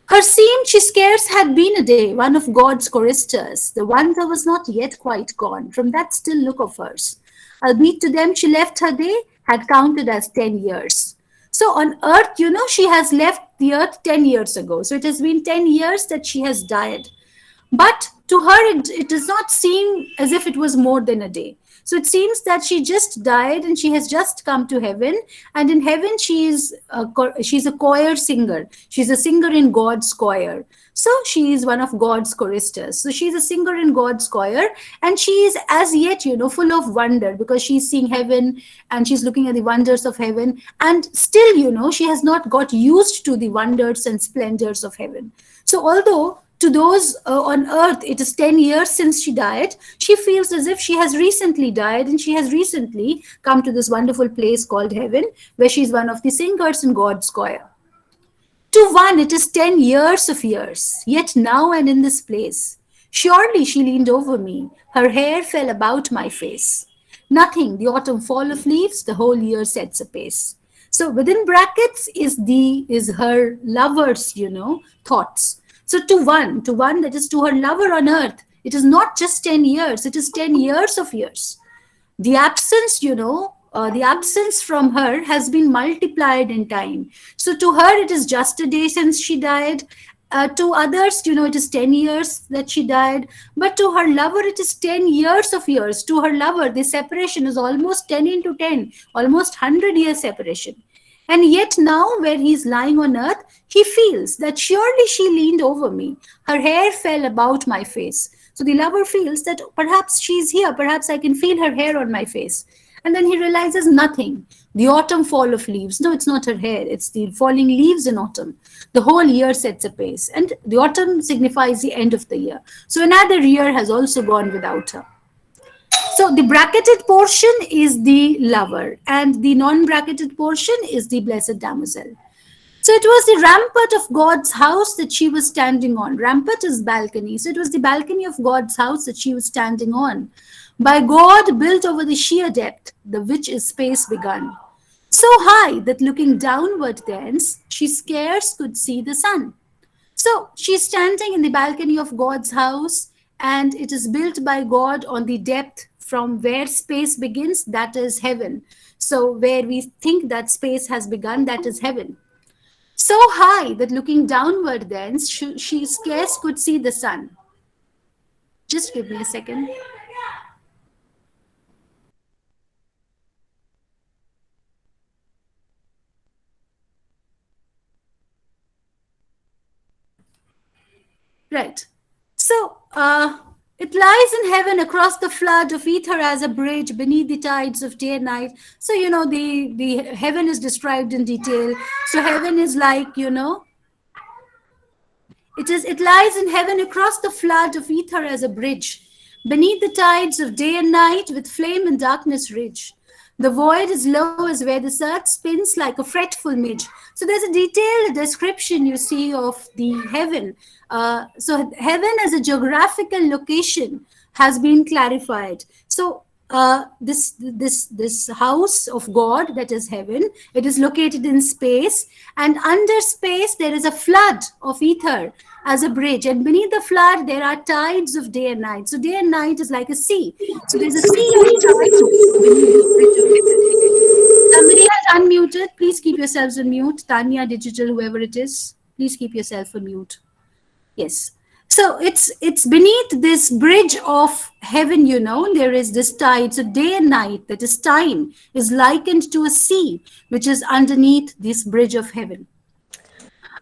Her seemed she scarce had been a day, one of God's choristers. The wonder was not yet quite gone from that still look of hers. Albeit to them she left her day, had counted as 10 years. So on earth, she has left the earth 10 years ago. So it has been 10 years that she has died. But to her, it does not seem as if it was more than a day. So it seems that she just died and she has just come to heaven. And in heaven, she's a choir singer. She's a singer in God's choir. So she is one of God's choristers. So she's a singer in God's choir. And she is as yet, full of wonder, because she's seeing heaven and she's looking at the wonders of heaven. And still, she has not got used to the wonders and splendors of heaven. So although to those on earth, it is 10 years since she died, she feels as if she has recently died and she has recently come to this wonderful place called heaven, where she is one of the singers in God's choir. To one, it is 10 years of years, yet now and in this place, Surely she leaned over me, her hair fell about my face. Nothing, the autumn fall of leaves, the whole year sets a pace. So within brackets is her lover's, thoughts. So to one that is to her lover on earth, it is not just 10 years, it is 10 years of years. The absence, the absence from her has been multiplied in time. So to her, it is just a day since she died. To others, it is 10 years that she died. But to her lover, it is 10 years of years. To her lover, the separation is almost 10 into 10, almost 100 years separation. And yet now, where he is lying on earth, he feels that surely she leaned over me. Her hair fell about my face. So the lover feels that perhaps she's here, perhaps I can feel her hair on my face. And then he realizes nothing. The autumn fall of leaves. No, it's not her hair, it's the falling leaves in autumn. The whole year sets a pace. And the autumn signifies the end of the year. So another year has also gone without her. So the bracketed portion is the lover, and the non-bracketed portion is the blessed damsel. So it was the rampart of God's house that she was standing on. Rampart is balcony. So it was the balcony of God's house that she was standing on. By God built over the sheer depth, the which is space begun. So high that looking downward thence, she scarce could see the sun. So she's standing in the balcony of God's house, and it is built by God on the depth from where space begins, that is heaven. So where we think that space has begun, that is heaven. So high that looking downward thence, she scarce could see the sun. Just give me a second. Right. So, it lies in heaven across the flood of ether as a bridge beneath the tides of day and night. So, the heaven is described in detail. So, heaven is like, it lies in heaven across the flood of ether as a bridge, beneath the tides of day and night with flame and darkness ridge. The void is low as where the earth spins like a fretful midge. So there's a detailed description you see of the heaven. So heaven as a geographical location has been clarified. So this house of God, that is heaven, it is located in space, and under space there is a flood of ether as a bridge, and beneath the flood there are tides of day and night. So day and night is like a sea. So there's a sea of tides beneath this bridge of heaven. Somebody has unmuted. Please keep yourselves on mute. Tanya, Digital, whoever it is, please keep yourself on mute. Yes. So it's beneath this bridge of heaven, there is this tide. So day and night, that is time, is likened to a sea, which is underneath this bridge of heaven.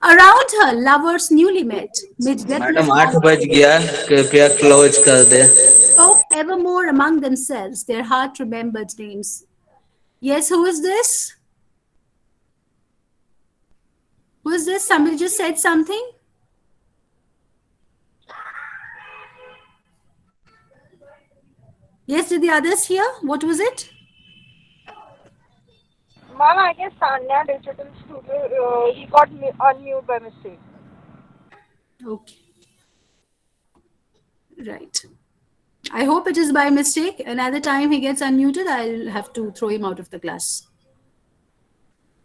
Around her, lovers newly met, mid deathless madam 8 बज गया, कृपया close कर दे. spoke evermore among themselves, their heart remembered names. Yes, who is this? Who is this? Somebody just said something? Yes, did the others hear? What was it? Ma'am, I guess Tanya Digital Studio, he got unmute by mistake. Okay. Right. I hope it is by mistake. Another time he gets unmuted, I'll have to throw him out of the class.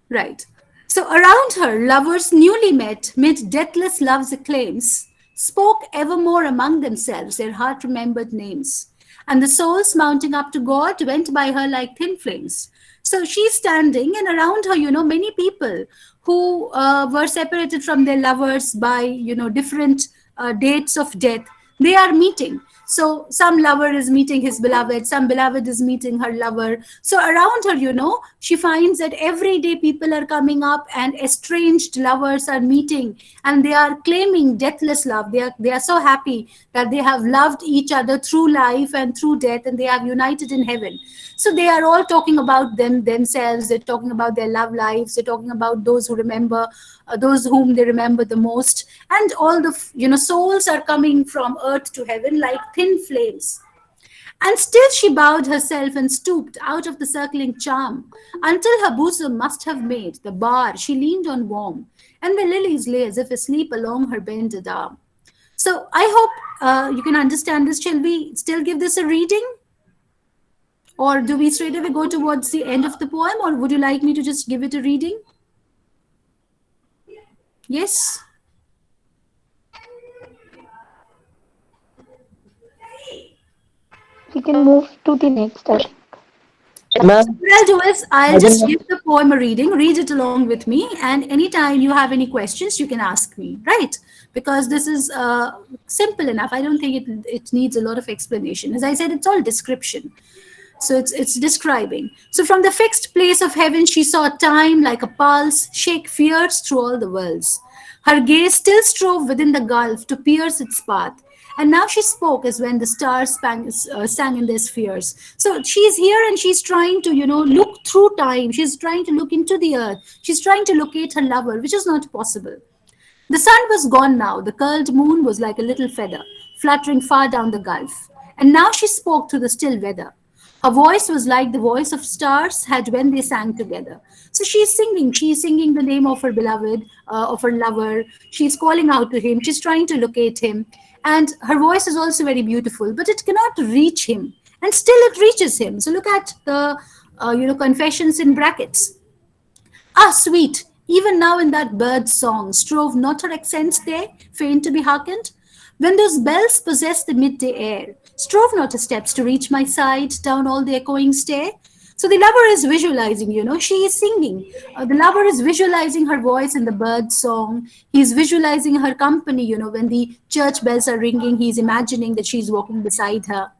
Right. So around her, lovers newly met, mid deathless love's acclaims, spoke evermore among themselves, their heart remembered names. And the souls mounting up to God went by her like thin flames. So she's standing, and around her, many people who were separated from their lovers by, different dates of death, they are meeting. So some lover is meeting his beloved, some beloved is meeting her lover. So around her, she finds that every day people are coming up and estranged lovers are meeting, and they are claiming deathless love. They are so happy that they have loved each other through life and through death, and they have united in heaven. So they are all talking about themselves. They're talking about their love lives. They're talking about those who remember, those whom they remember the most. And all the, souls are coming from earth to heaven like thin flames. And still she bowed herself and stooped out of the circling charm, until her bosom must have made the bar she leaned on warm, and the lilies lay as if asleep along her bended arm. So I hope you can understand this. Shall we still give this a reading? Or do we straight away go towards the end of the poem? Or would you like me to just give it a reading? Yes? We can move to the next, I think. Ma'am, What I'll do is I'll I just think give the poem a reading, read it along with me, and anytime you have any questions, you can ask me, right? Because this is simple enough. I don't think it needs a lot of explanation. As I said, it's all description. So it's describing. So from the fixed place of heaven, she saw time like a pulse shake fierce through all the worlds. Her gaze still strove within the gulf to pierce its path. And now she spoke as when the stars sang in their spheres. So she's here and she's trying to, look through time. She's trying to look into the earth. She's trying to locate her lover, which is not possible. The sun was gone now. The curled moon was like a little feather, fluttering far down the gulf. And now she spoke through the still weather. Her voice was like the voice of stars had when they sang together. So she's singing. She's singing the name of her beloved, of her lover. She's calling out to him. She's trying to locate him. And her voice is also very beautiful, but it cannot reach him. And still it reaches him. So look at the, confessions in brackets. Ah, sweet, even now in that bird's song, strove not her accents there, fain to be hearkened? When those bells possess the midday air, strove not her steps to reach my side down all the echoing stair? So the lover is visualizing, she is singing. The lover is visualizing her voice in the bird's song. He's visualizing her company, when the church bells are ringing, he's imagining that she's walking beside her.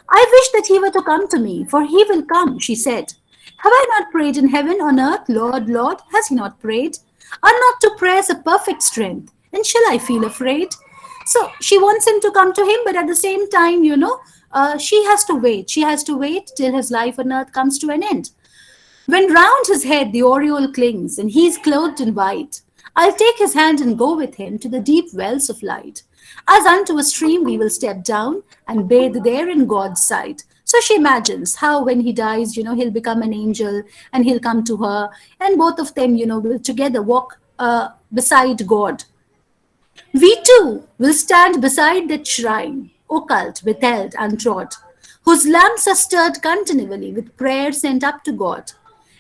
I wish that he were to come to me, for he will come, she said. Have I not prayed in heaven, on earth, Lord, Lord? Has he not prayed? Are not two prayers a perfect strength? And shall I feel afraid? So she wants him to come to him, but at the same time, she has to wait. She has to wait till his life on earth comes to an end. When round his head the aureole clings, and he is clothed in white, I'll take his hand and go with him to the deep wells of light. As unto a stream we will step down and bathe there in God's sight. So she imagines how when he dies, he'll become an angel and he'll come to her, and both of them, will together walk beside God. We too will stand beside that shrine, occult, withheld, untrod, whose lamps are stirred continually with prayers sent up to God,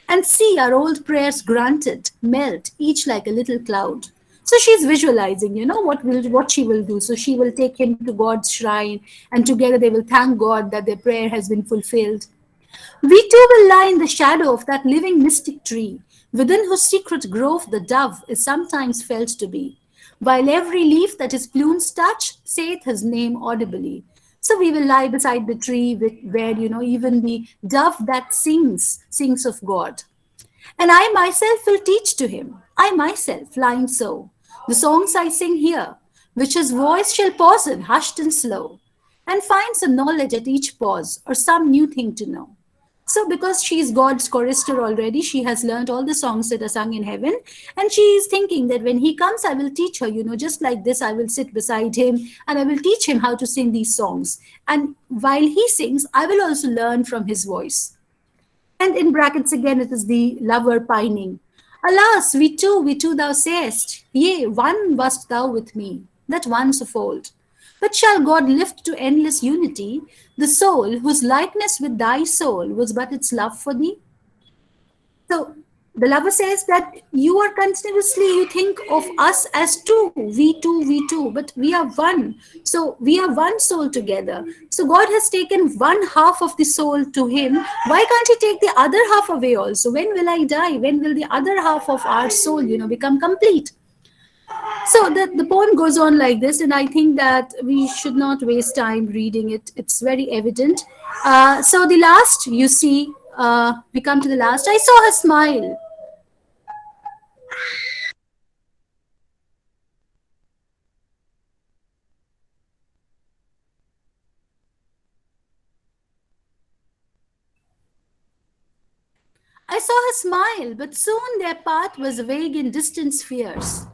and see our old prayers granted melt, each like a little cloud. So she's visualizing, what she will do. So she will take him to God's shrine, and together they will thank God that their prayer has been fulfilled. We too will lie in the shadow of that living mystic tree, within whose secret grove the dove is sometimes felt to be, while every leaf that his plumes touch saith his name audibly. So we will lie beside the tree where, even the dove that sings of God. And I myself will teach to him, I myself, lying so, the songs I sing here, which his voice shall pause in, hushed and slow, and find some knowledge at each pause, or some new thing to know. So, because she is God's chorister already, she has learned all the songs that are sung in heaven, and she is thinking that when he comes, I will teach her, just like this, I will sit beside him and I will teach him how to sing these songs. And while he sings, I will also learn from his voice. And in brackets again, it is the lover pining. Alas, we too, thou sayest, yea, one wast thou with me, that once of old. But shall God lift to endless unity the soul whose likeness with thy soul was but its love for thee? So the lover says that you are continuously, you think of us as we two, but we are one. So we are one soul together. So God has taken one half of the soul to him. Why can't he take the other half away also? When will I die? When will the other half of our soul, become complete? So the poem goes on like this, and I think that we should not waste time reading it. It's very evident. So the last, you see, we come to the last. I saw her smile. I saw her smile, but soon their path was vague in distant spheres.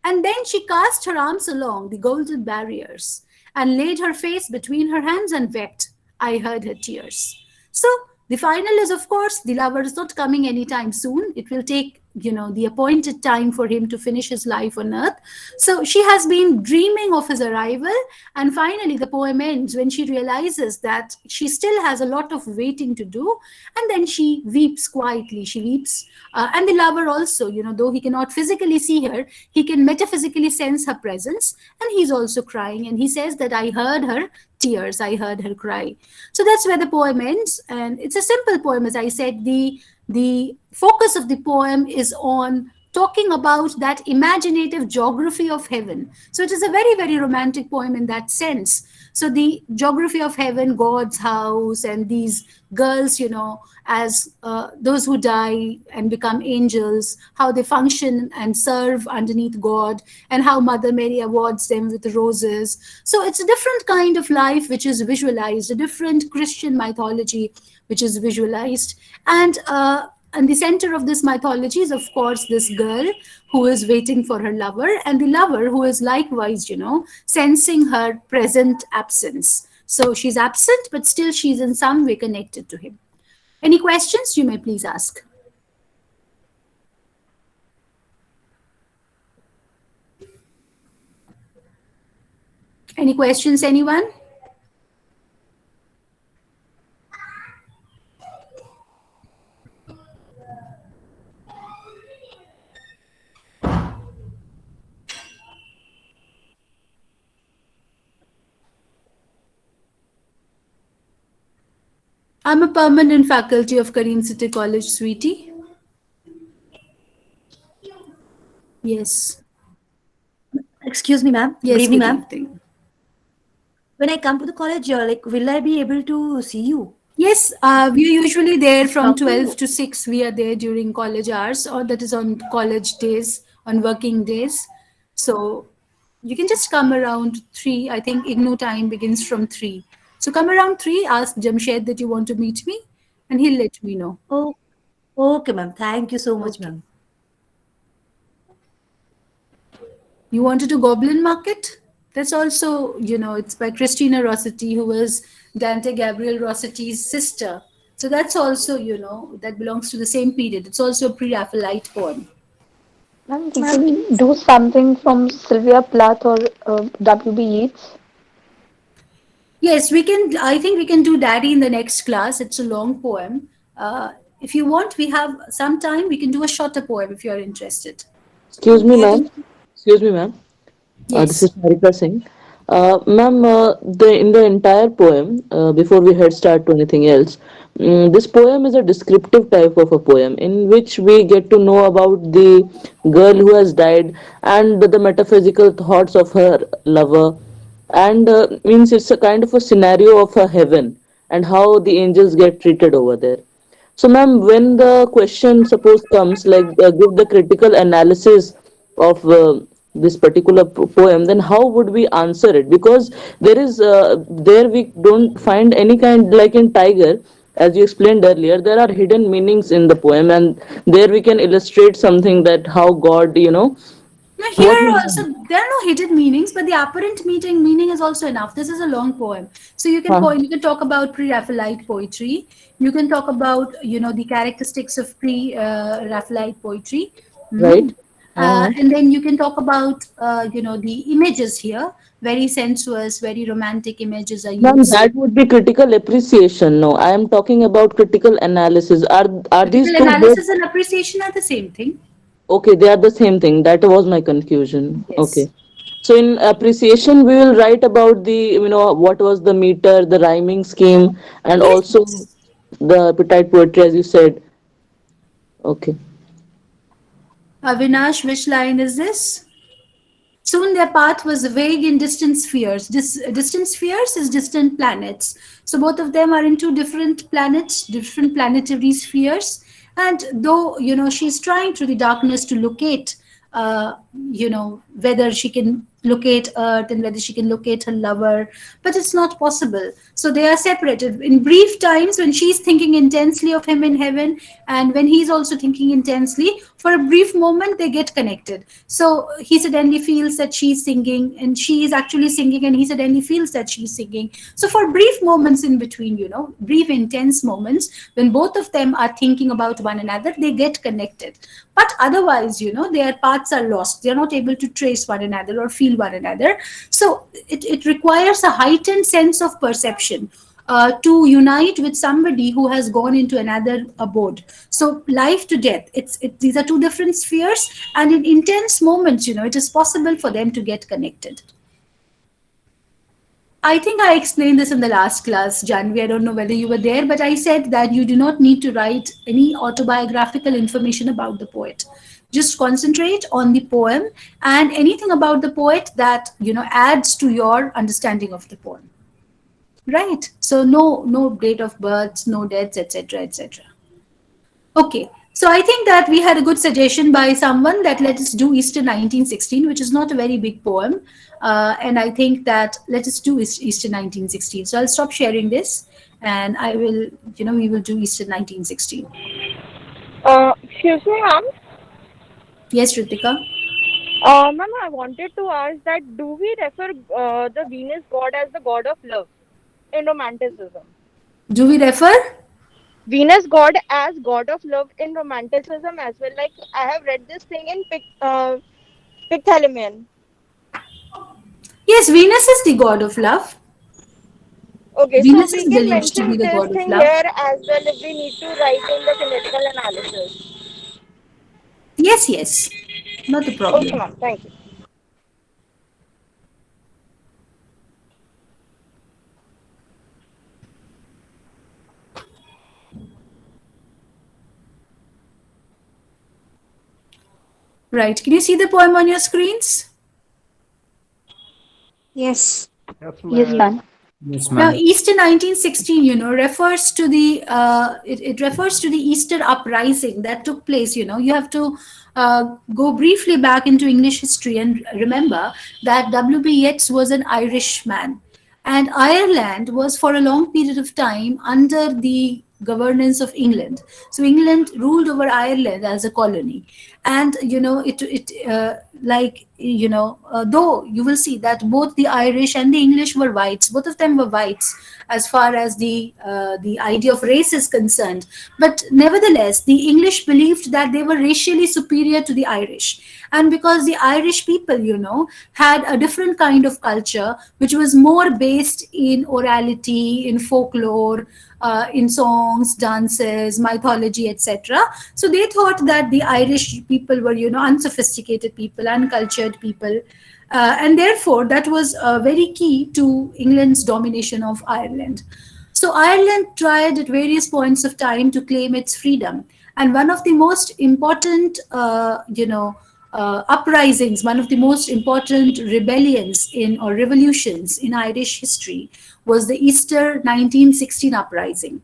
And then she cast her arms along the golden barriers and laid her face between her hands and wept. I heard her tears. So The final is, of course, the lover is not coming anytime soon. It will take, the appointed time for him to finish his life on earth. So she has been dreaming of his arrival. And finally, the poem ends when she realizes that she still has a lot of waiting to do. And then she weeps quietly. She weeps. And the lover also, though he cannot physically see her, he can metaphysically sense her presence. And he's also crying. And he says that I heard her tears, I heard her cry. So that's where the poem ends, and it's a simple poem. As I said, the focus of the poem is on talking about that imaginative geography of heaven. So it is a very, very romantic poem in that sense. So the geography of heaven, God's house, and these girls, as those who die and become angels, how they function and serve underneath God, and how Mother Mary awards them with roses. So it's a different kind of life which is visualized, a different Christian mythology which is visualized. And the center of this mythology is, of course, this girl who is waiting for her lover, and the lover who is likewise, sensing her present absence. So she's absent, but still she's in some way connected to him. Any questions? You may please ask. Any questions, anyone? I'm a permanent faculty of Kareem City College, sweetie. Yes. Excuse me, ma'am. Good Yes, evening, good ma'am. evening. When I come to the college, will I be able to see you? Yes, we are usually there from Talk to 12 you? to 6. We are there during college hours, or that is on college days, on working days. So you can just come around 3. I think IGNO time begins from 3. So come around 3, ask Jamshed that you want to meet me, and he'll let me know. Oh, okay, ma'am. Thank you so much, Okay. ma'am. You wanted to Goblin Market? That's also, it's by Christina Rossetti, who was Dante Gabriel Rossetti's sister. So that's also, that belongs to the same period. It's also a pre-Raphaelite poem. And we can do something from Sylvia Plath or W.B. Yeats. Yes, we can. I think we can do Daddy in the next class. It's a long poem. If you want, we have some time. We can do a shorter poem if you're interested. Excuse me, Okay, I ma'am. can. Excuse me, ma'am. This is Yes. Harika Singh. Ma'am, in the entire poem, before we head start to anything else, this poem is a descriptive type of a poem in which we get to know about the girl who has died and the metaphysical thoughts of her lover, and means it's a kind of a scenario of a heaven and how the angels get treated over there. So, ma'am, when the question suppose comes like give the critical analysis of this particular poem, then how would we answer it? Because there we don't find any kind like in Tiger, as you explained earlier, there are hidden meanings in the poem, and there we can illustrate something that how God, Now what here he also there are no hidden meanings, but the apparent meaning is also enough. This is a long poem, so huh, you can talk about pre-Raphaelite poetry. You can talk about the characteristics of pre-Raphaelite poetry, right? Uh-huh. and then you can talk about the images here. Very sensuous, very romantic images are Ma'am, used. that would be critical appreciation. No, I am talking about critical analysis. Are these Critical two both? analysis and appreciation are the same thing. Okay, they are the same thing. That was my confusion. Yes. Okay. So in appreciation, we will write about the, what was the meter, the rhyming scheme, and Yes. also the appetite poetry, as you said. Okay. Avinash, which line is this? Soon their path was vague in distant spheres. Distant spheres is distant planets. So both of them are in two different planets, different planetary spheres. And though, she's trying through the darkness to locate whether she can locate Earth and whether she can locate her lover, but it's not possible. So they are separated in brief times when she's thinking intensely of him in heaven, and when he's also thinking intensely. For a brief moment, they get connected. So he suddenly feels that she's singing, and she is actually singing, and he suddenly feels that she's singing. So for brief moments in between, brief intense moments when both of them are thinking about one another, they get connected. But otherwise, their paths are lost. They're not able to trace one another or feel one another. So it requires a heightened sense of perception to unite with somebody who has gone into another abode. So life to death, these are two different spheres, and in intense moments, it is possible for them to get connected. I think I explained this in the last class, Janvi. I don't know whether you were there, but I said that you do not need to write any autobiographical information about the poet. Just concentrate on the poem and anything about the poet that adds to your understanding of the poem. Right? So no date of births, no deaths, etc., etc. Okay. So I think that we had a good suggestion by someone that let us do Easter 1916, which is not a very big poem. And I think that let us do Easter 1916. So I'll stop sharing this, and I will, we will do Easter 1916. Excuse me, ma'am. Yes, Ritika. Ma'am, I wanted to ask that do we refer the Venus god as the god of love in Romanticism? Do we refer? Venus god as god of love in Romanticism as well. Like I have read this thing in Picthalamion. Yes, Venus is the god of love. Okay, so Venus we is can believed to be mention the this god of thing love. here as well if we need to write in the theoretical analysis. Yes, yes. Not a Okay, problem. ma'am. Thank you. Right. Can you see the poem on your screens? Yes. Yes, ma'am. Yes, Now, ma'am. Easter 1916, refers to the it refers to the Easter uprising that took place. You have to go briefly back into English history and remember that W.B. Yeats was an Irishman, and Ireland was for a long period of time under the governance of England. So England ruled over Ireland as a colony, and though you will see that both the Irish and the English were whites, both of them were whites as far as the idea of race is concerned. But nevertheless, the English believed that they were racially superior to the Irish, and because the Irish people, had a different kind of culture which was more based in orality, in folklore, in songs, dances, mythology, etc. So they thought that the Irish people were, unsophisticated people, uncultured people, and therefore that was very key to England's domination of Ireland. So Ireland tried at various points of time to claim its freedom, and one of the most important, uprisings, one of the most important rebellions in or revolutions in Irish history was the Easter 1916 uprising.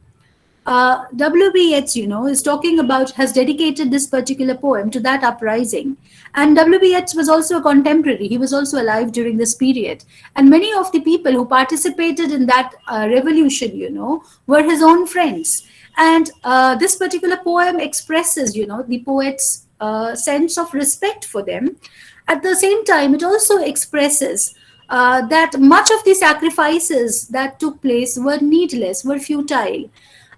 W.B. Yeats, is talking about, has dedicated this particular poem to that uprising. And W.B. Yeats was also a contemporary. He was also alive during this period. And many of the people who participated in that revolution, were his own friends. And this particular poem expresses, the poet's sense of respect for them. At the same time, it also expresses that much of the sacrifices that took place were needless, were futile.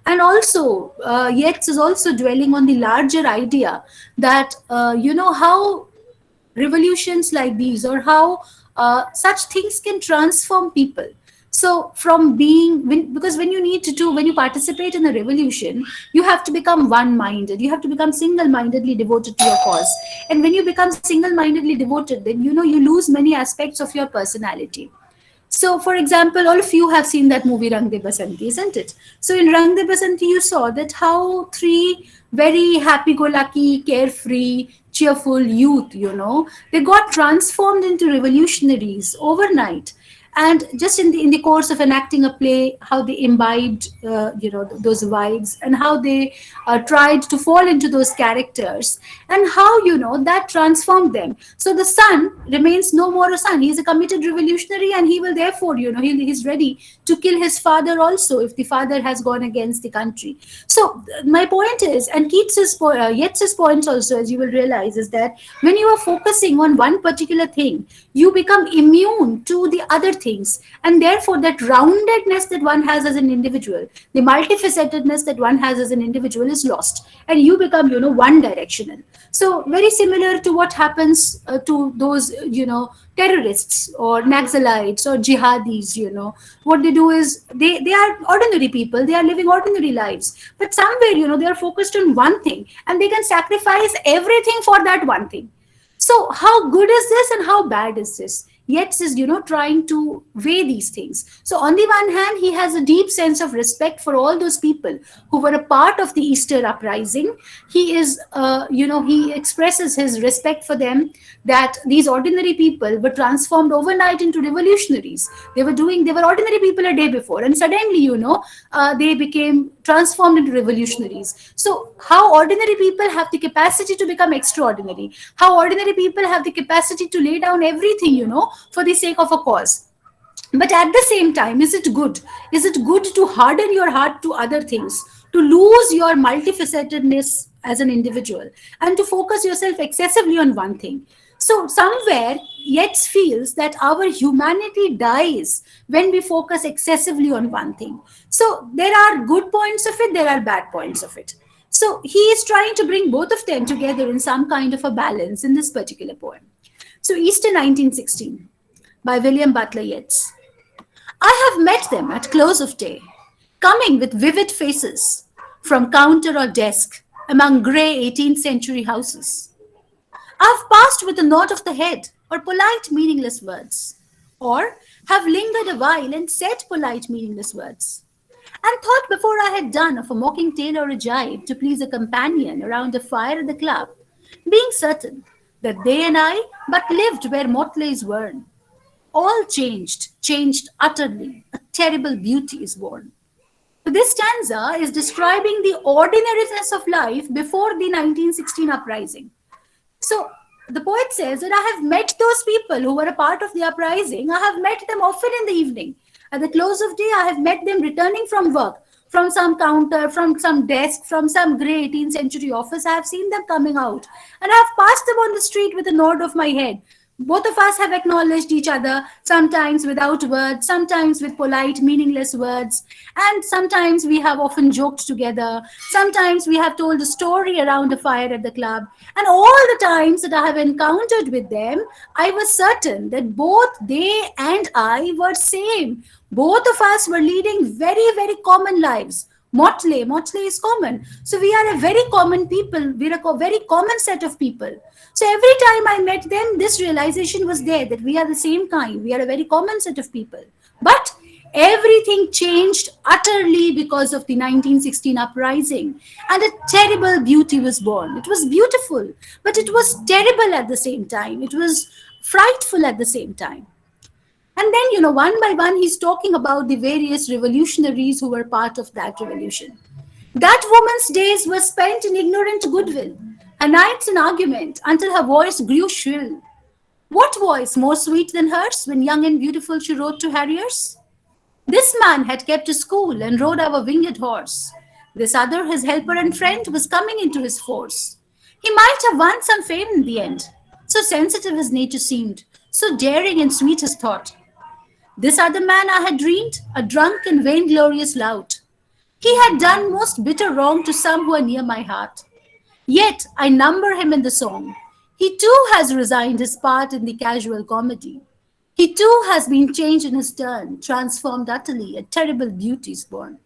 And also, Yeats is also dwelling on the larger idea that, how revolutions like these or how such things can transform people. So from because when you need to do, when you participate in a revolution, you have to become one-minded, you have to become single-mindedly devoted to your cause. And when you become single-mindedly devoted, then you lose many aspects of your personality. So, for example, all of you have seen that movie Rang De Basanti, isn't it? So, in Rang De Basanti, you saw that how three very happy-go-lucky, carefree, cheerful youth, they got transformed into revolutionaries overnight. And just in the course of enacting a play, how they imbibed those vibes, and how they tried to fall into those characters, and how that transformed them. So the son remains no more a son. He's a committed revolutionary, and he will therefore, he's ready to kill his father also if the father has gone against the country. So my point is, and Yeats's point also, as you will realize, is that when you are focusing on one particular thing, you become immune to the other things, and therefore that roundedness that one has as an individual, the multifacetedness that one has as an individual, is lost, and you become one directional. So very similar to what happens to those terrorists or Naxalites or jihadis. What they do is they are ordinary people, they are living ordinary lives, but somewhere they are focused on one thing, and they can sacrifice everything for that one thing. So how good is this and how bad is this? Yeats is, trying to weigh these things. So on the one hand, he has a deep sense of respect for all those people who were a part of the Easter uprising. He is, he expresses his respect for them, that these ordinary people were transformed overnight into revolutionaries. They were ordinary people a day before, and suddenly, they became transformed into revolutionaries. So how ordinary people have the capacity to become extraordinary, how ordinary people have the capacity to lay down everything, for the sake of a cause. But at the same time, is it good? Is it good to harden your heart to other things, to lose your multifacetedness as an individual, and to focus yourself excessively on one thing? So somewhere, Yeats feels that our humanity dies when we focus excessively on one thing. So there are good points of it, there are bad points of it. So he is trying to bring both of them together in some kind of a balance in this particular poem. So Easter 1916 by William Butler Yeats. I have met them at close of day, coming with vivid faces from counter or desk among grey 18th century houses. I've passed with a nod of the head or polite meaningless words, or have lingered a while and said polite meaningless words, and thought before I had done of a mocking tale or a jibe to please a companion around a fire at the club, being certain that they and I but lived where motleys were. All changed utterly. A terrible beauty is born. So this stanza is describing the ordinariness of life before the 1916 uprising. So the poet says that I have met those people who were a part of the uprising. I have met them often in the evening. At the close of day, I have met them returning from work, from some counter, from some desk, from some grey 18th century office. I have seen them coming out, and I have passed them on the street with a nod of my head. Both of us have acknowledged each other, sometimes without words, sometimes with polite, meaningless words, and sometimes we have often joked together. Sometimes we have told a story around a fire at the club. And all the times that I have encountered with them, I was certain that both they and I were same. Both of us were leading very, very common lives. Motley is common. So we are a very common people. We're a very common set of people. So every time I met them, this realization was there that we are the same kind. We are a very common set of people. But everything changed utterly because of the 1916 uprising, and a terrible beauty was born. It was beautiful, but it was terrible at the same time. It was frightful at the same time. And then, one by one, he's talking about the various revolutionaries who were part of that revolution. That woman's days were spent in ignorant goodwill, her nights in argument until her voice grew shrill. What voice more sweet than hers when young and beautiful she rode to harriers? This man had kept a school and rode our winged horse. This other, his helper and friend, was coming into his force. He might have won some fame in the end. So sensitive his nature seemed, so daring and sweet his thought. This other man I had dreamed, a drunk and vainglorious lout. He had done most bitter wrong to some who are near my heart. Yet I number him in the song. He too has resigned his part in the casual comedy. He too has been changed in his turn, transformed utterly, a terrible beauty is born.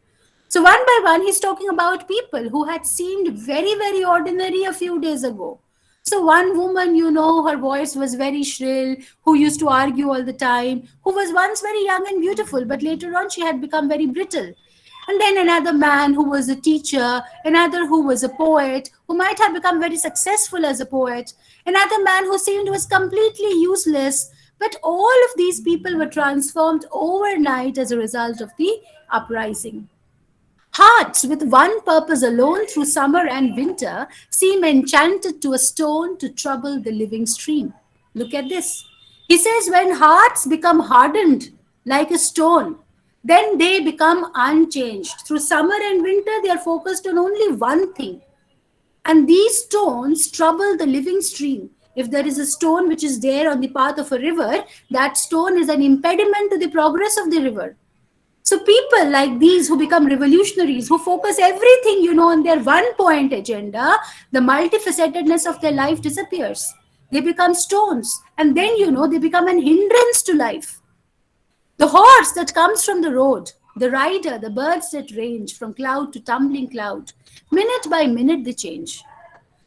So one by one, he's talking about people who had seemed very, very ordinary a few days ago. So one woman, her voice was very shrill, who used to argue all the time, who was once very young and beautiful, but later on she had become very brittle. And then another man who was a teacher, another who was a poet, who might have become very successful as a poet, another man who seemed was completely useless, But all of these people were transformed overnight as a result of the uprising. Hearts with one purpose alone through summer and winter seem enchanted to a stone to trouble the living stream. Look at this. He says, when hearts become hardened like a stone, then they become unchanged. Through summer and winter, they are focused on only one thing. And these stones trouble the living stream. If there is a stone which is there on the path of a river, that stone is an impediment to the progress of the river. So people like these who become revolutionaries, who focus everything, on their one point agenda, the multifacetedness of their life disappears. They become stones. And then, they become an hindrance to life. The horse that comes from the road, the rider, the birds that range from cloud to tumbling cloud, minute by minute they change.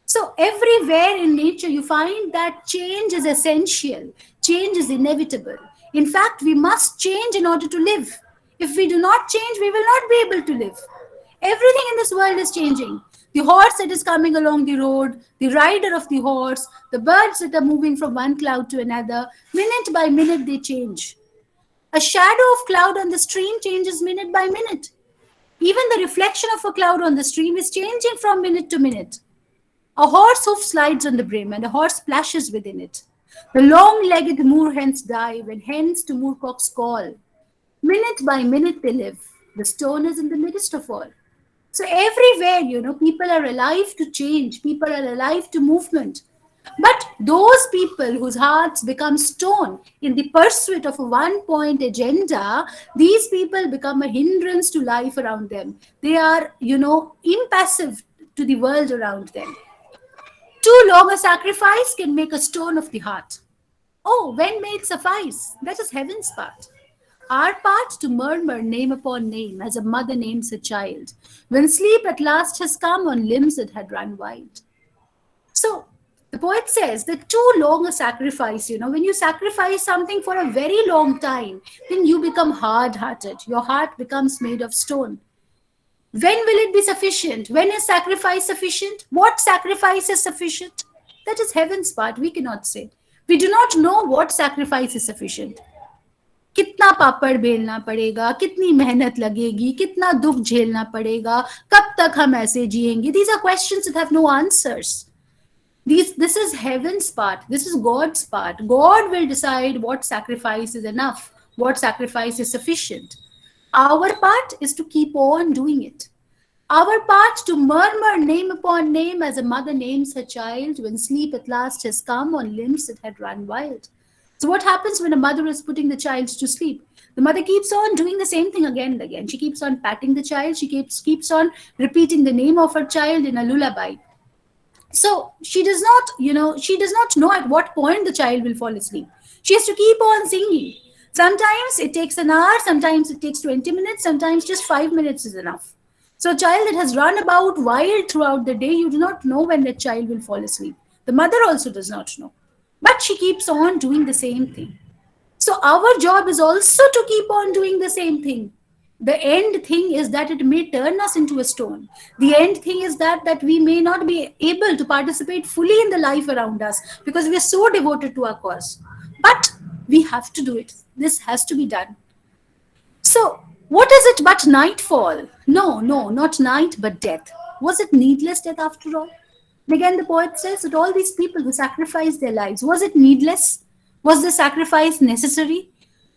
So everywhere in nature, you find that change is essential. Change is inevitable. In fact, we must change in order to live. If we do not change, we will not be able to live. Everything in this world is changing. The horse that is coming along the road, the rider of the horse, the birds that are moving from one cloud to another, minute by minute they change. A shadow of cloud on the stream changes minute by minute. Even the reflection of a cloud on the stream is changing from minute to minute. A horse hoof slides on the brim and a horse splashes within it. The long-legged moorhens die when hens to moorcocks call. Minute by minute they live. The stone is in the midst of all. So everywhere, people are alive to change. People are alive to movement. But those people whose hearts become stone in the pursuit of a one-point agenda, these people become a hindrance to life around them. They are, impassive to the world around them. Too long a sacrifice can make a stone of the heart. Oh, when may it suffice? That is heaven's part. Our part to murmur name upon name as a mother names a child, when sleep at last has come on limbs that had run wild. So the poet says that too long a sacrifice, when you sacrifice something for a very long time, then you become hard-hearted. Your heart becomes made of stone. When will it be sufficient? When is sacrifice sufficient? What sacrifice is sufficient? That is heaven's part. We cannot say. We do not know what sacrifice is sufficient. कितना पापड़ बेलना पड़ेगा, कितनी मेहनत लगेगी, कितना दुख झेलना पड़ेगा, कब तक हम ऐसे जिएंगे? These are questions that have no answers. This is heaven's part. This is God's part. God will decide what sacrifice is enough, what sacrifice is sufficient. Our part is to keep on doing it. Our part to murmur name upon name as a mother names her child when sleep at last has come on limbs that had run wild. So what happens when a mother is putting the child to sleep? The mother keeps on doing the same thing again and again. She keeps on patting the child. She keeps on repeating the name of her child in a lullaby. So she does not know at what point the child will fall asleep. She has to keep on singing. Sometimes it takes an hour, sometimes it takes 20 minutes, sometimes just 5 minutes is enough. So a child that has run about wild throughout the day, you do not know when that child will fall asleep. The mother also does not know. But she keeps on doing the same thing. So our job is also to keep on doing the same thing. The end thing is that it may turn us into a stone. The end thing is that we may not be able to participate fully in the life around us because we are so devoted to our cause. But we have to do it. This has to be done. So what is it but nightfall? No, not night, but death. Was it needless death after all? And again, the poet says that all these people who sacrificed their lives, was it needless? Was the sacrifice necessary?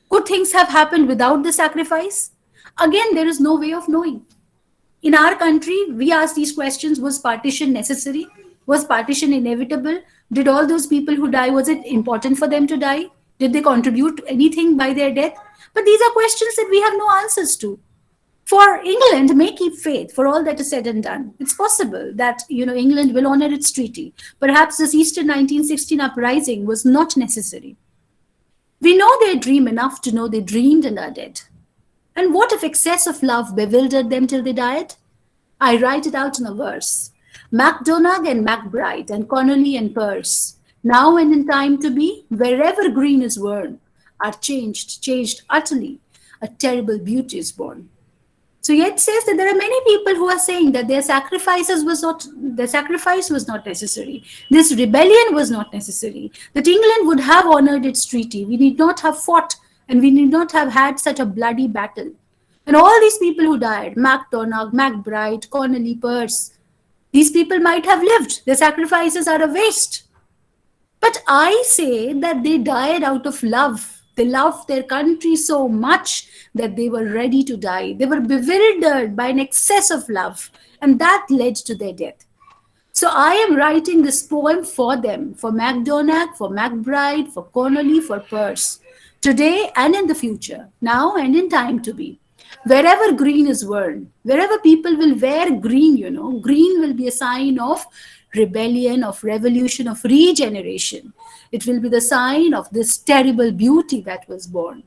Could things have happened without the sacrifice? Again, there is no way of knowing. In our country, we ask these questions. Was partition necessary? Was partition inevitable? Did all those people who die, was it important for them to die? Did they contribute to anything by their death? But these are questions that we have no answers to. For England may keep faith for all that is said and done. It's possible that England will honor its treaty. Perhaps this Easter 1916 uprising was not necessary. We know their dream enough to know they dreamed and are dead. And what if excess of love bewildered them till they died? I write it out in a verse. MacDonagh and MacBride and Connolly and Pearse, now and in time to be, wherever green is worn, are changed utterly. A terrible beauty is born. So yet says that there are many people who are saying that their sacrifice was not necessary. This rebellion was not necessary. That England would have honored its treaty. We need not have fought and we need not have had such a bloody battle. And all these people who died, MacDonald, McBride, Connolly, Pearce, these people might have lived. Their sacrifices are a waste. But I say that they died out of love. They loved their country so much that they were ready to die. They were bewildered by an excess of love, and that led to their death. So I am writing this poem for them, for MacDonagh, for McBride, for Connolly, for Pearce, today and in the future, now and in time to be. Wherever green is worn, wherever people will wear green, green will be a sign of rebellion, of revolution, of regeneration. It will be the sign of this terrible beauty that was born.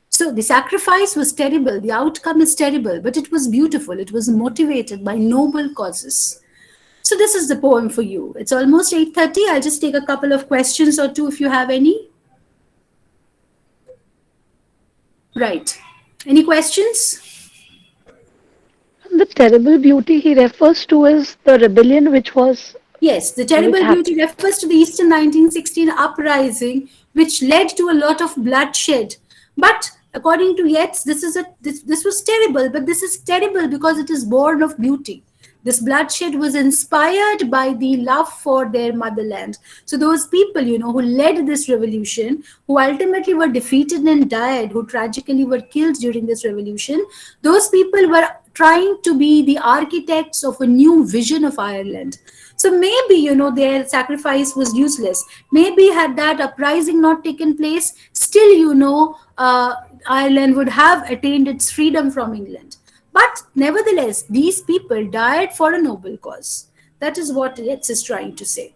So the sacrifice was terrible, the outcome is terrible, but it was beautiful. It was motivated by noble causes. So this is the poem for you. It's almost 8:30. I'll just take a couple of questions or two if you have any. Right. Any questions? The terrible beauty he refers to is the rebellion Yes, the which terrible happened. beauty refers to the Eastern 1916 uprising, which led to a lot of bloodshed. But according to Yeats, this was terrible, but this is terrible because it is born of beauty. This bloodshed was inspired by the love for their motherland. So those people, who led this revolution, who ultimately were defeated and died, who tragically were killed during this revolution, those people were trying to be the architects of a new vision of Ireland. So maybe, their sacrifice was useless. Maybe had that uprising not taken place, still, Ireland would have attained its freedom from England. But nevertheless, these people died for a noble cause. That is what Yeats is trying to say.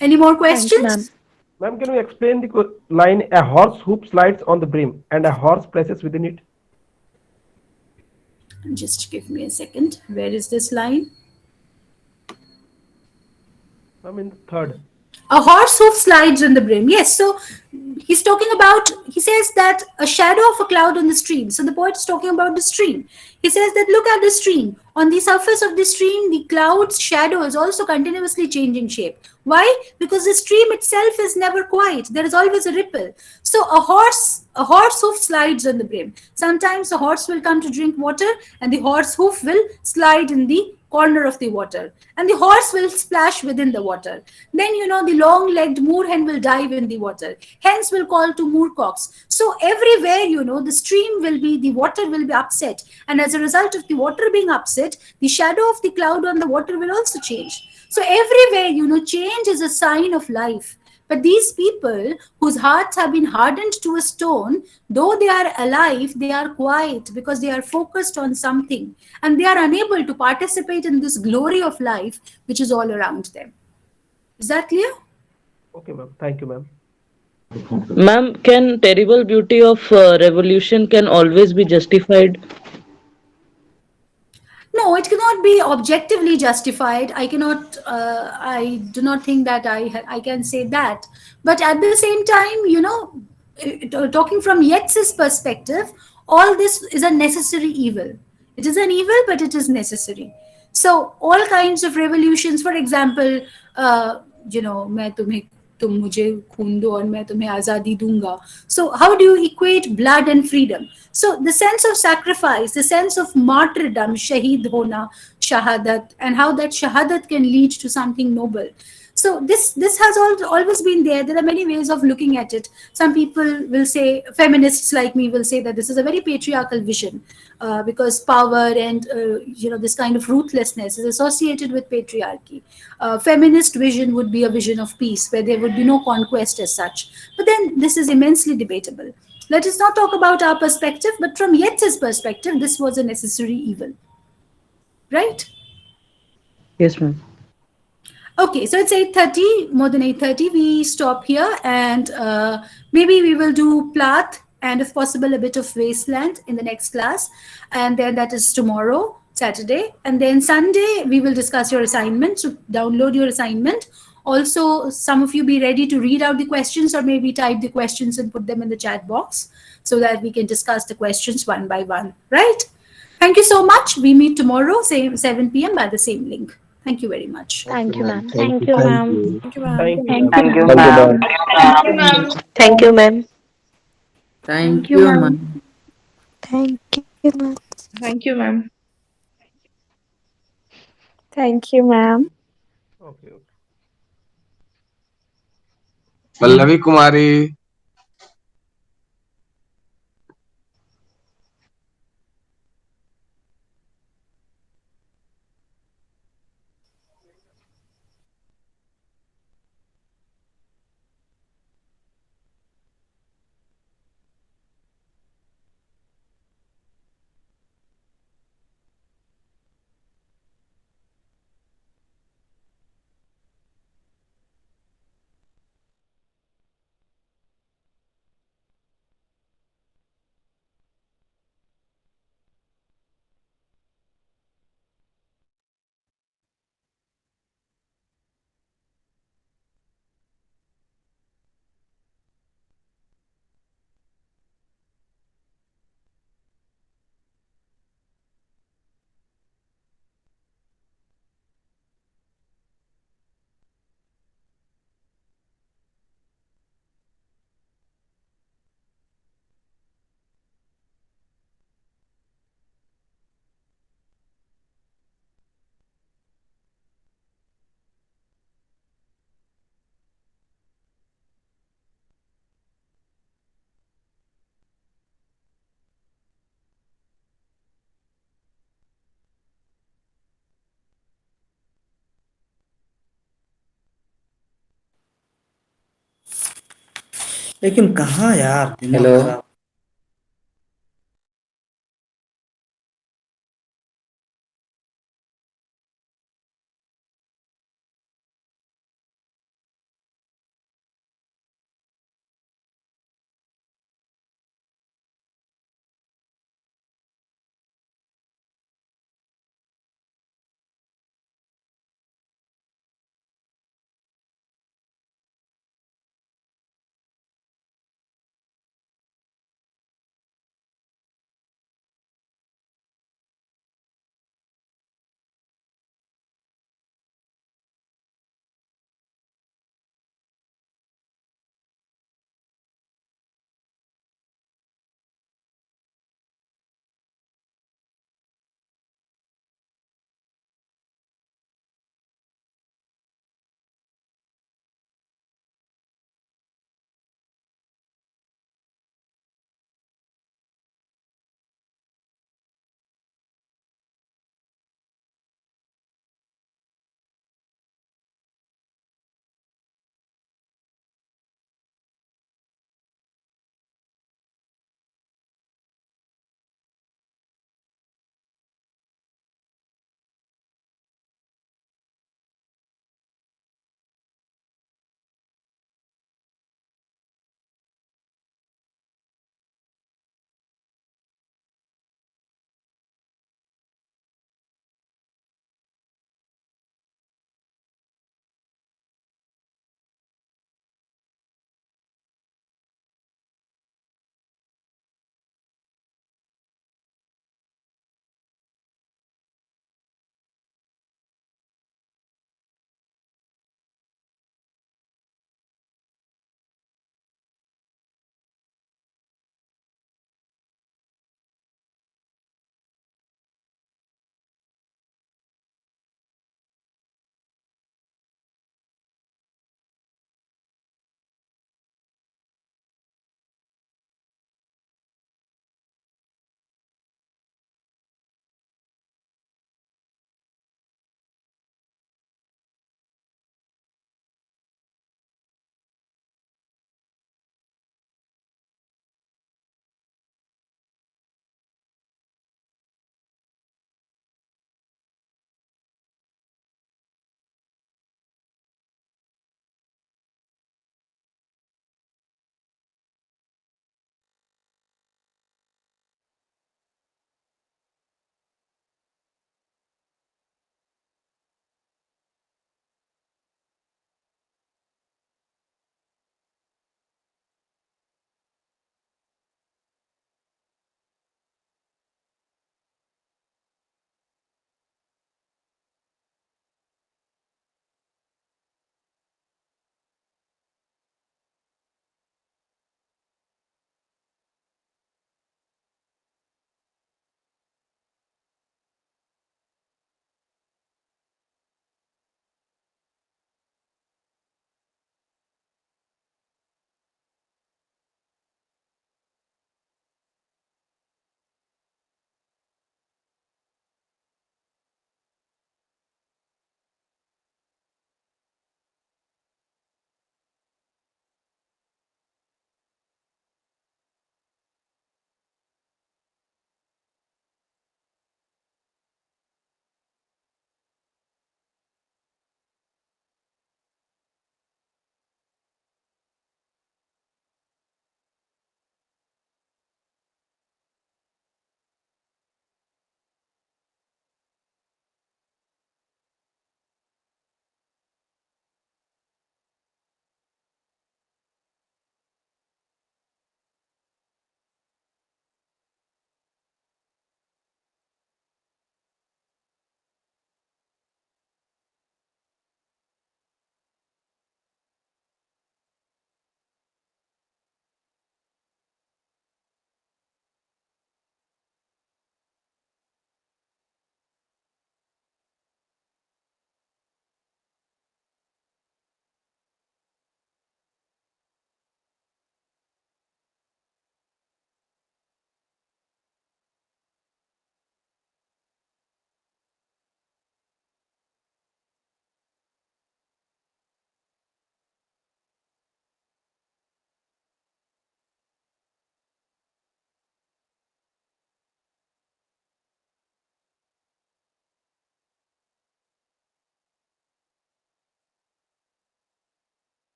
Any more Thank you, ma'am. questions? Ma'am, can you explain the line "a horse hoop slides on the brim and a horse places within it"? Just give me a second. Where is this line? Ma'am, in the third. A horse hoof slides on the brim. Yes, so he says that a shadow of a cloud on the stream. So the poet is talking about the stream. He says that look at the stream. On the surface of the stream, the cloud's shadow is also continuously changing shape. Why? Because the stream itself is never quiet. There is always a ripple. So a horse hoof slides on the brim. Sometimes a horse will come to drink water and the horse hoof will slide in the corner of the water and the horse will splash within the water. Then, the long-legged moorhen will dive in the water. Hens will call to moorcocks. So everywhere, the water will be upset. And as a result of the water being upset, the shadow of the cloud on the water will also change. So everywhere, change is a sign of life. But these people whose hearts have been hardened to a stone, though they are alive, they are quiet because they are focused on something and they are unable to participate in this glory of life which is all around them. Is that clear? Okay, ma'am. Thank you, ma'am. Ma'am, can terrible beauty of revolution can always be justified? No, it cannot be objectively justified. I do not think that I can say that. But at the same time, talking from Yeats's perspective, all this is a necessary evil. It is an evil, but it is necessary. So all kinds of revolutions, for example, मैं तुम्हें तुम मुझे खून दो और मैं तुम्हें आज़ादी दूंगा. So how do you equate blood and freedom? So the sense of sacrifice, the sense of martyrdom, shaheed hona, shahadat, and how that shahadat can lead to something noble. So this has always been there. There are many ways of looking at it. Some people will say, feminists like me will say that this is a very patriarchal vision because power and this kind of ruthlessness is associated with patriarchy. Feminist vision would be a vision of peace where there would be no conquest as such. But then this is immensely debatable. Let us not talk about our perspective, but from Yeats's perspective, this was a necessary evil. Right? Yes, ma'am. Okay, so it's 8:30, more than 8:30. We stop here and maybe we will do Plath and if possible a bit of Wasteland in the next class. And then that is tomorrow, Saturday. And then Sunday, we will discuss your assignment. So download your assignment Also, some of you be ready to read out the questions or maybe type the questions and put them in the chat box so that we can discuss the questions one by one, right? Thank you so much. We meet tomorrow, same 7 p.m. by the same link. Thank you very much. Thank you, ma'am. Thank Thank you. you, Thank ma'am. you. Thank you, ma'am. Thank you, Thank ma'am. you. Thank you, Thank you, ma'am. ma'am. Thank you, ma'am. Thank you, ma'am. Thank Thank you, you, ma'am. man. Thank you, ma'am. Thank you, ma'am. Thank you, ma'am. Okay, okay. Pallavi Kumari. लेकिन कहाँ यार दिमाग खराब